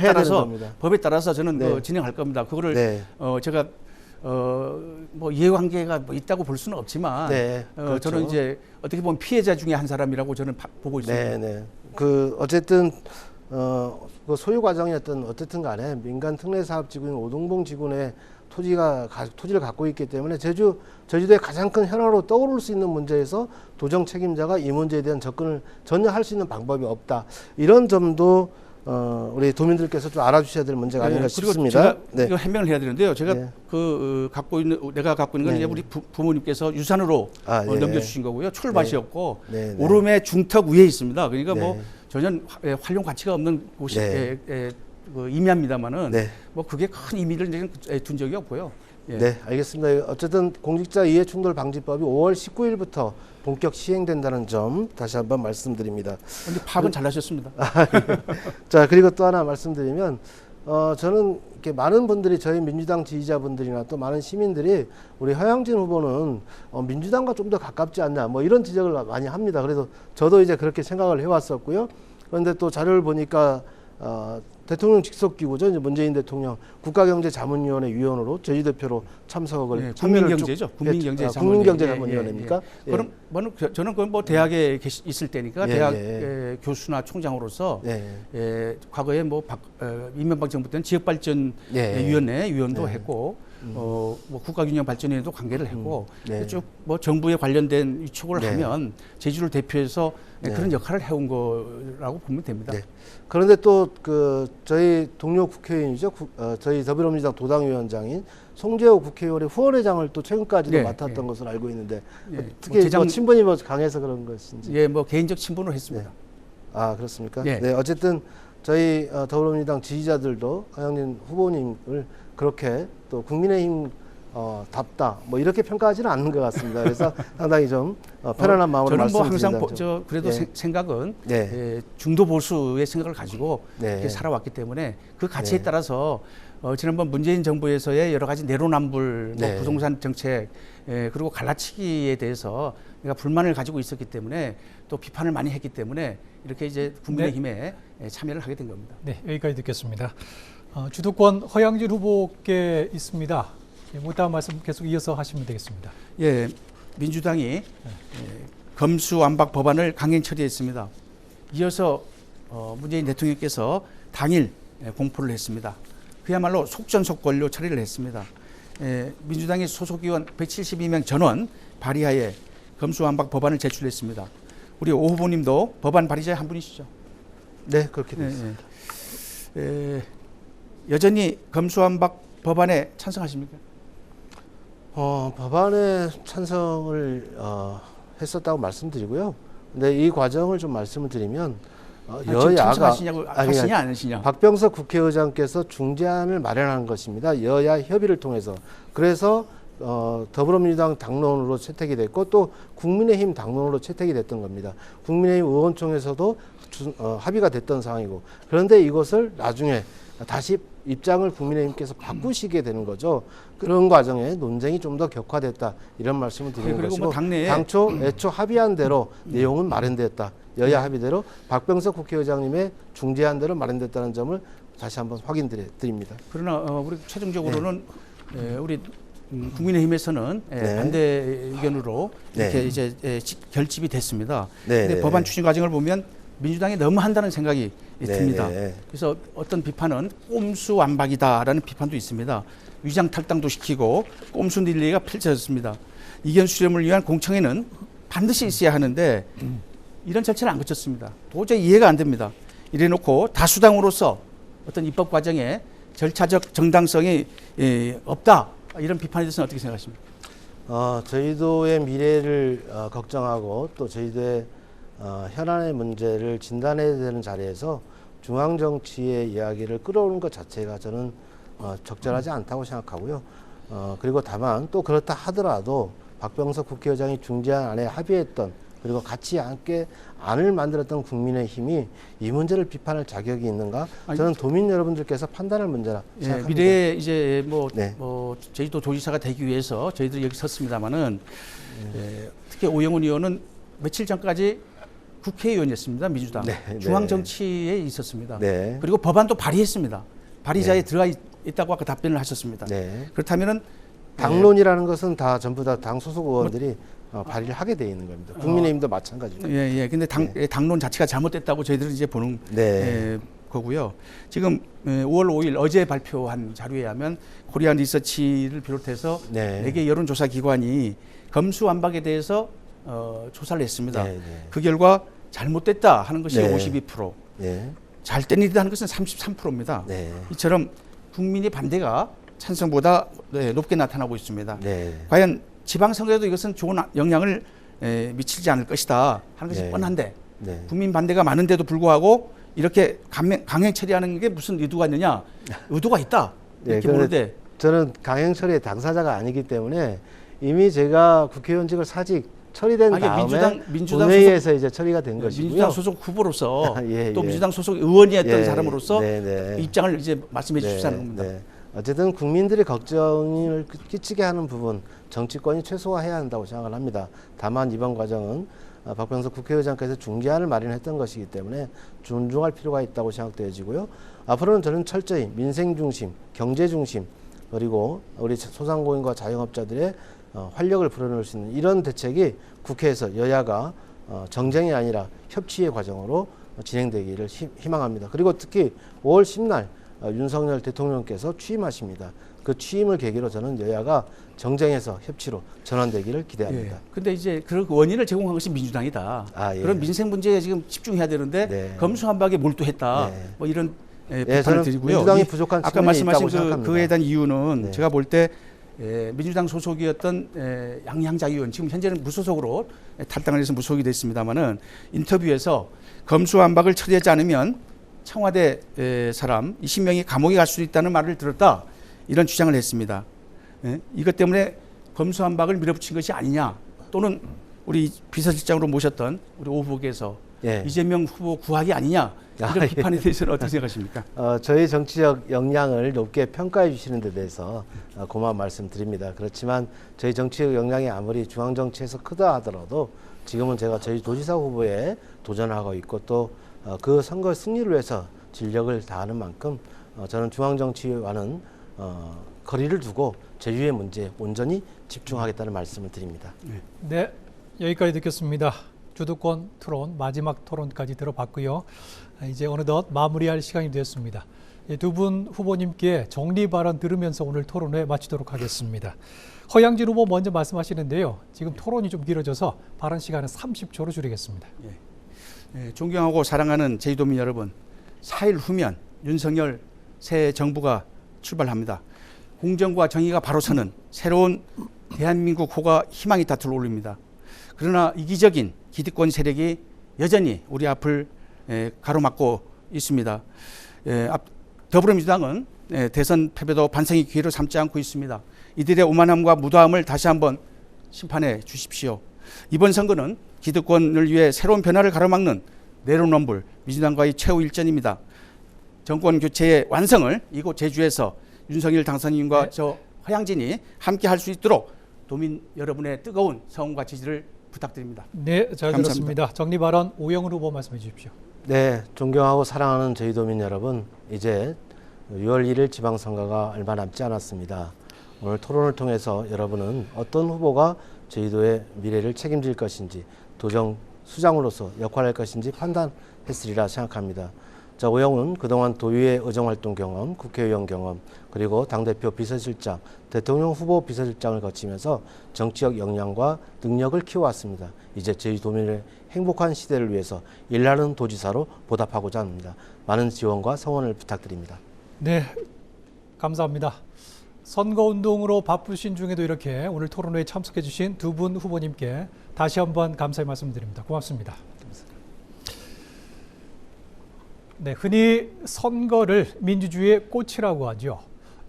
따라서 저는 진행할 겁니다. 그거를 제가 이해관계가 있다고 볼 수는 없지만 그렇죠. 저는 이제 어떻게 보면 피해자 중에 한 사람이라고 저는 보고 있습니다. 그 어쨌든 그 소유 과정이 어쨌든 간에 민간 특례 사업 지구인 오등봉 지구내 토지를 갖고 있기 때문에 제주도의 가장 큰 현안으로 떠오를 수 있는 문제에서 도정 책임자가 이 문제에 대한 접근을 전혀 할 수 있는 방법이 없다. 이런 점도 우리 도민들께서 좀 알아주셔야 될 문제가 아닌가 그리고 싶습니다. 제가 네. 이거 해명을 해야 되는데요. 제가 네. 내가 갖고 있는 건 네. 이제 우리 부모님께서 유산으로 예. 넘겨주신 거고요. 출밭이었고 네, 네. 오름의 중턱 위에 있습니다. 그러니까 네. 뭐 전혀 활용 가치가 없는 곳이 네. 임야입니다만은 네. 뭐 그게 큰 의미를 이제 둔 적이 없고요. 예. 네, 알겠습니다. 어쨌든 공직자 이해충돌 방지법이 5월 19일부터 본격 시행된다는 점 다시 한번 말씀드립니다. 근데 파악은 잘하셨습니다. 자, 그리고 또 하나 말씀드리면 저는 이렇게 많은 분들이 저희 민주당 지지자분들이나 또 많은 시민들이 우리 허양진 후보는 민주당과 좀 더 가깝지 않나 뭐 이런 지적을 많이 합니다. 그래서 저도 이제 그렇게 생각을 해왔었고요. 그런데 또 자료를 보니까 대통령 직속기구죠. 이제 문재인 대통령 국가경제자문위원회 위원으로 제주대표로 참석을 국민경제죠. 국민경제자문위원회입니까? 예. 그럼 저는 그건 뭐 대학에 있을 때니까 예, 대학 예. 교수나 총장으로서 네. 과거에 뭐 이명박 정부 때는 지역발전위원회 위원도 네. 했고 뭐 국가균형발전위원회도 관계를 했고 네. 쭉 뭐 정부에 관련된 위촉을 네. 하면 제주를 대표해서 네. 그런 역할을 해온 거라고 보면 됩니다. 네. 그런데 또 저희 동료 국회의원이죠. 저희 더불어민주당 도당위원장인 송재호 국회의원의 후원회장을 또 최근까지도 네, 맡았던 네. 것으로 알고 있는데 예. 특히 뭐 친분이 뭐 강해서 그런 것인지. 예, 뭐 개인적 친분을 했습니다. 아, 그렇습니까? 예. 네, 어쨌든 저희 더불어민주당 지지자들도 허양진 후보님을 그렇게 또 국민의힘 답다 뭐 이렇게 평가하지는 않는 것 같습니다. 그래서 상당히 좀 편안한 마음으로 저는 뭐 항상 말씀드린다는 그래도 네. 생각은 네. 중도 보수의 생각을 가지고 네. 이렇게 살아왔기 때문에 그 가치에 네. 따라서 지난번 문재인 정부에서의 여러 가지 내로남불, 뭐 네. 부동산 정책 그리고 갈라치기에 대해서 내가 불만을 가지고 있었기 때문에 또 비판을 많이 했기 때문에 이렇게 이제 국민의힘에 참여를 하게 된 겁니다. 네, 여기까지 듣겠습니다. 주도권 허양진 후보께 있습니다. 못다한 말씀 계속 이어서 하시면 되겠습니다. 예, 민주당이 검수완박 법안을 강행 처리했습니다. 이어서 문재인 대통령께서 당일 공포를 했습니다. 그야말로 속전속결로 처리를 했습니다. 민주당의 소속 의원 172명 전원 발의하에 검수완박 법안을 제출했습니다. 우리 오 후보님도 법안 발의자의 한 분이시죠? 네, 그렇게 됐습니다. 여전히 검수완박 법안에 찬성하십니까? 법안에 찬성을 했었다고 말씀드리고요. 근데 이 과정을 좀 말씀을 드리면 여야가 찬성하시냐고 하시냐 안 하시냐? 박병석 국회의장께서 중재안을 마련한 것입니다. 여야 협의를 통해서. 그래서 더불어민주당 당론으로 채택이 됐고 또 국민의힘 당론으로 채택이 됐던 겁니다. 국민의힘 의원총회에서도 합의가 됐던 상황이고 그런데 이것을 나중에 다시 입장을 국민의힘께서 바꾸시게 되는 거죠. 그런 과정에 논쟁이 좀 더 격화됐다 이런 말씀을 드리는 그리고 것이고 뭐 당내에 애초 합의한 대로 내용은 마련됐다. 여야 합의대로 박병석 국회의장님의 중재안대로 마련됐다는 점을 다시 한번 확인드립니다. 그러나 우리 최종적으로는 우리 국민의힘에서는 반대 의견으로 이렇게 이제 결집이 됐습니다. 그런데 법안 추진 과정을 보면 민주당이 너무 한다는 생각이 듭니다. 그래서 어떤 비판은 꼼수완박이다라는 비판도 있습니다. 위장탈당도 시키고 꼼수 릴레이가 펼쳐졌습니다. 이견 수렴을 위한 공청회는 반드시 있어야 하는데 이런 절차를 안 거쳤습니다. 도저히 이해가 안 됩니다. 이래놓고 다수당으로서 어떤 입법 과정에 절차적 정당성이 없다. 이런 비판에 대해서는 어떻게 생각하십니까? 저희도의 미래를 걱정하고 또 저희도의 현안의 문제를 진단해야 되는 자리에서 중앙정치의 이야기를 끌어오는 것 자체가 저는 적절하지 않다고 생각하고요. 그리고 다만 또 그렇다 하더라도 박병석 국회의장이 중재안 안에 합의했던 그리고 같이 함께 안을 만들었던 국민의힘이 이 문제를 비판할 자격이 있는가? 저는 도민 여러분들께서 판단할 문제라 생각합니다. 미래에 이제 뭐 제주도 도지사가 되기 위해서 저희들이 여기 섰습니다마는 특히 오영훈 의원은 며칠 전까지 국회의원이었습니다. 민주당 중앙정치에 있었습니다. 그리고 법안도 발의했습니다. 발의자에 들어가 있다고 아까 답변을 하셨습니다. 그렇다면은 당론이라는 것은 다 전부 다 당 소속 의원들이 발의를 하게 돼 있는 겁니다. 국민의힘도 마찬가지입니다. 근데 당론 자체가 잘못됐다고 저희들은 이제 보는 거고요. 지금 5월 5일 어제 발표한 자료에 하면 코리안 리서치를 비롯해서 4개 여론조사 기관이 검수완박에 대해서 조사를 했습니다. 그 결과 잘못됐다 하는 것이 52%. 잘 때린다는 것은 33%입니다. 네. 이처럼 국민의 반대가 찬성보다 높게 나타나고 있습니다. 네. 과연 지방선거에도 이것은 좋은 영향을 미치지 않을 것이다 하는 것이 네. 뻔한데 네. 국민 반대가 많은데도 불구하고 이렇게 강행 처리하는 게 무슨 의도가 있느냐? 의도가 있다. 이렇게 네, 보는데 저는 강행 처리의 당사자가 아니기 때문에 이미 제가 국회의원직을 사직 처리된 아니, 다음에 민주당 본회의에서 이제 처리가 된 것이고요. 민주당 소속 후보로서 예, 또 예. 민주당 소속 의원이었던 예, 사람으로서 네, 네. 입장을 이제 말씀해 네, 주시자는 겁니다. 네. 어쨌든 국민들의 걱정을 끼치게 하는 부분 정치권이 최소화해야 한다고 생각을 합니다. 다만 이번 과정은 박병석 국회의장께서 중재안을 마련했던 것이기 때문에 존중할 필요가 있다고 생각되어지고요. 앞으로는 저는 철저히 민생 중심, 경제 중심, 그리고 우리 소상공인과 자영업자들의 활력을 불어넣을 수 있는 이런 대책이 국회에서 여야가 정쟁이 아니라 협치의 과정으로 진행되기를 희망합니다. 그리고 특히 5월 10날 윤석열 대통령께서 취임하십니다. 그 취임을 계기로 저는 여야가 정쟁에서 협치로 전환되기를 기대합니다. 근데 이제 그 원인을 제공한 것이 민주당이다. 예. 그런 민생 문제에 지금 집중해야 되는데 네. 검수한박에 몰두했다. 네. 뭐 이런 저는 비판을 드리고요. 민주당이 부족한 아까 측면이 말씀하신 있다고 생각합니다. 그에 대한 이유는 네. 제가 볼 때 민주당 소속이었던 양양자 의원 지금 현재는 무소속으로 탈당을 해서 무소속이 됐습니다마는 인터뷰에서 검수완박을 처리하지 않으면 청와대 사람 20명이 감옥에 갈 수 있다는 말을 들었다 이런 주장을 했습니다. 이것 때문에 검수완박을 밀어붙인 것이 아니냐 또는 우리 비서실장으로 모셨던 우리 오 후보께서 예. 이재명 후보 구하기 아니냐 이런 예. 비판에 대해서는 어떻게 생각하십니까? 저희 정치적 역량을 높게 평가해 주시는 데 대해서 고마운 말씀 드립니다. 그렇지만 저희 정치적 역량이 아무리 중앙정치에서 크다 하더라도 지금은 제가 저희 도지사 후보에 도전하고 있고 또 그 선거 승리를 위해서 진력을 다하는 만큼 저는 중앙정치와는 거리를 두고 제주의 문제에 온전히 집중하겠다는 말씀을 드립니다. 네, 여기까지 듣겠습니다. 주도권 토론 마지막 토론까지 들어봤고요. 이제 어느덧 마무리할 시간이 되었습니다. 두 분 후보님께 정리 발언 들으면서 오늘 토론회 마치도록 하겠습니다. 허양진 후보 먼저 말씀하시는데요. 지금 토론이 좀 길어져서 발언 시간은 30초로 줄이겠습니다. 존경하고 사랑하는 제주도민 여러분, 4일 후면 윤석열 새 정부가 출발합니다. 공정과 정의가 바로 서는 새로운 대한민국 호가 희망이 다툴 올립니다. 그러나 이기적인 기득권 세력이 여전히 우리 앞을 가로막고 있습니다. 더불어민주당은 대선 패배도 반성의 기회로 삼지 않고 있습니다. 이들의 오만함과 무도함을 다시 한번 심판해 주십시오. 이번 선거는 기득권을 위해 새로운 변화를 가로막는 내로남불 민주당과의 최후 일전입니다. 정권 교체의 완성을 이곳 제주에서 윤석열 당선인과 저 허양진이 함께 할 수 있도록 도민 여러분의 뜨거운 성원과 지지를 부탁드립니다. 네, 잘 감사합니다. 들었습니다. 정리 발언 오영훈 후보 말씀해 주십시오. 네, 존경하고 사랑하는 저희 도민 여러분, 이제 6월 1일 지방선거가 얼마 남지 않았습니다. 오늘 토론을 통해서 여러분은 어떤 후보가 제주도의 미래를 책임질 것인지 도정 수장으로서 역할할 것인지 판단했으리라 생각합니다. 자, 오영훈 그동안 도의회 의정활동 경험, 국회의원 경험, 그리고 당대표 비서실장, 대통령 후보 비서실장을 거치면서 정치적 역량과 능력을 키워왔습니다. 이제 제주도민의 행복한 시대를 위해서 일하는 도지사로 보답하고자 합니다. 많은 지원과 성원을 부탁드립니다. 네, 감사합니다. 선거운동으로 바쁘신 중에도 이렇게 오늘 토론회에 참석해 주신 두 분 후보님께 다시 한번 감사의 말씀드립니다. 고맙습니다. 네, 흔히 선거를 민주주의의 꽃이라고 하죠.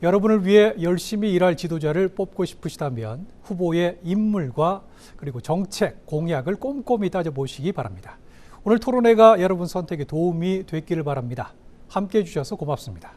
여러분을 위해 열심히 일할 지도자를 뽑고 싶으시다면 후보의 인물과 그리고 정책, 공약을 꼼꼼히 따져보시기 바랍니다. 오늘 토론회가 여러분 선택에 도움이 됐기를 바랍니다. 함께해 주셔서 고맙습니다.